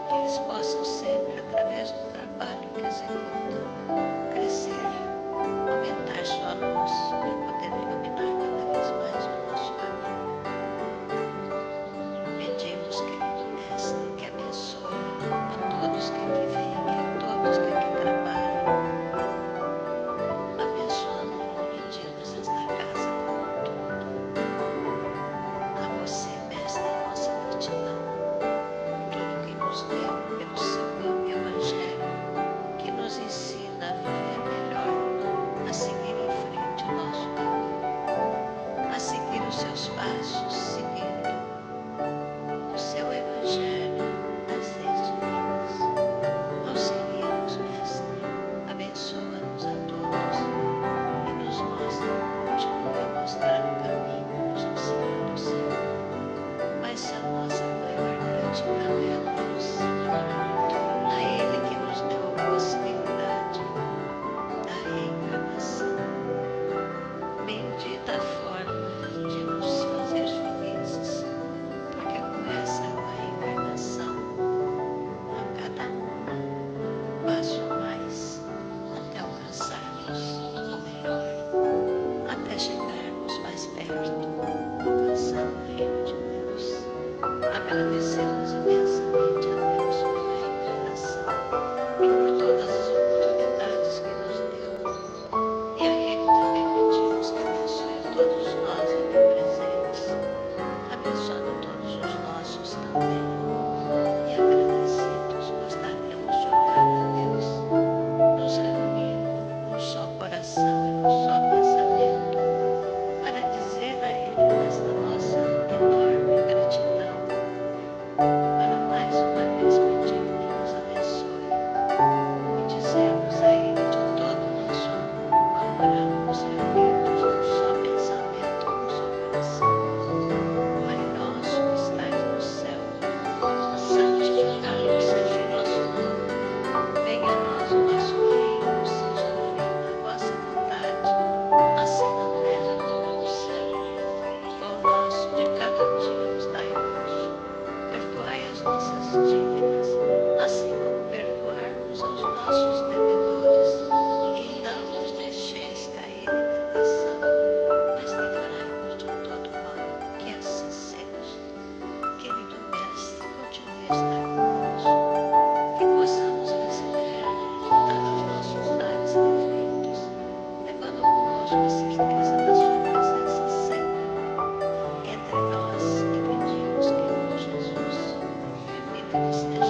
que eles possam sempre, através do trabalho que executam, crescer, aumentar sua luz e poder iluminar cada vez mais o nosso caminho. Pedimos, querido mestre, que abençoe a todos que aqui vêm, a todos que aqui trabalham, abençoando e pedimos esta casa como um todo. A você, mestre, a nossa gratidão por tudo que nos deu, pelo seu evangelho, que nos ensina a viver melhor, a seguir em frente o nosso caminho, a seguir os seus passos, seguindo o seu evangelho, as leis divinas. Auxilia-nos, mestre, abençoa-nos a todos e nos mostra, continue a mostrar o caminho, nos auxiliando sempre. Mas a nossa maior gratidão é a Ele que nos deu a possibilidade da reencarnação. Bendita a forma de nos fazer felizes, porque com essa reencarnação, a cada um passo a mais, até alcançarmos o melhor, até chegarmos mais perto, alcançando o reino de Deus. Agradecemos imensamente a Deus pela reencarnação e por todas as oportunidades que nos deu. E a Ele também pedimos que abençoe todos nós aqui presentes, abençoando todos os nossos também. E agradecidos, gostaríamos de orar a Deus, nos reunir num só coração e num só pensamento, para dizer a Ele esta nossa enorme gratidão, para mais uma vez pedir que nos abençoe e dizermos a Ele de todo o nosso amor, oramos reunidos num só pensamento, num só coração. Pai nosso que estais no céu, santificado seja o nosso nome. Venha a nós o nosso reino, seja feita a vossa vontade, assim na terra como no céu. O pão nosso de cada dia nos dai hoje. Perdoai as nossas dívidas, assim como perdoarmos aos nossos devedores. E não nos deixeis cair em tentação, mas livrai-nos de todo mal, que assim seja. Querido mestre, continue a estar conosco, que possamos receber os nossos lares refeitos, levando conosco a certeza da sua presença sempre entre nós, e pedimos, querido Jesus, permita que esteja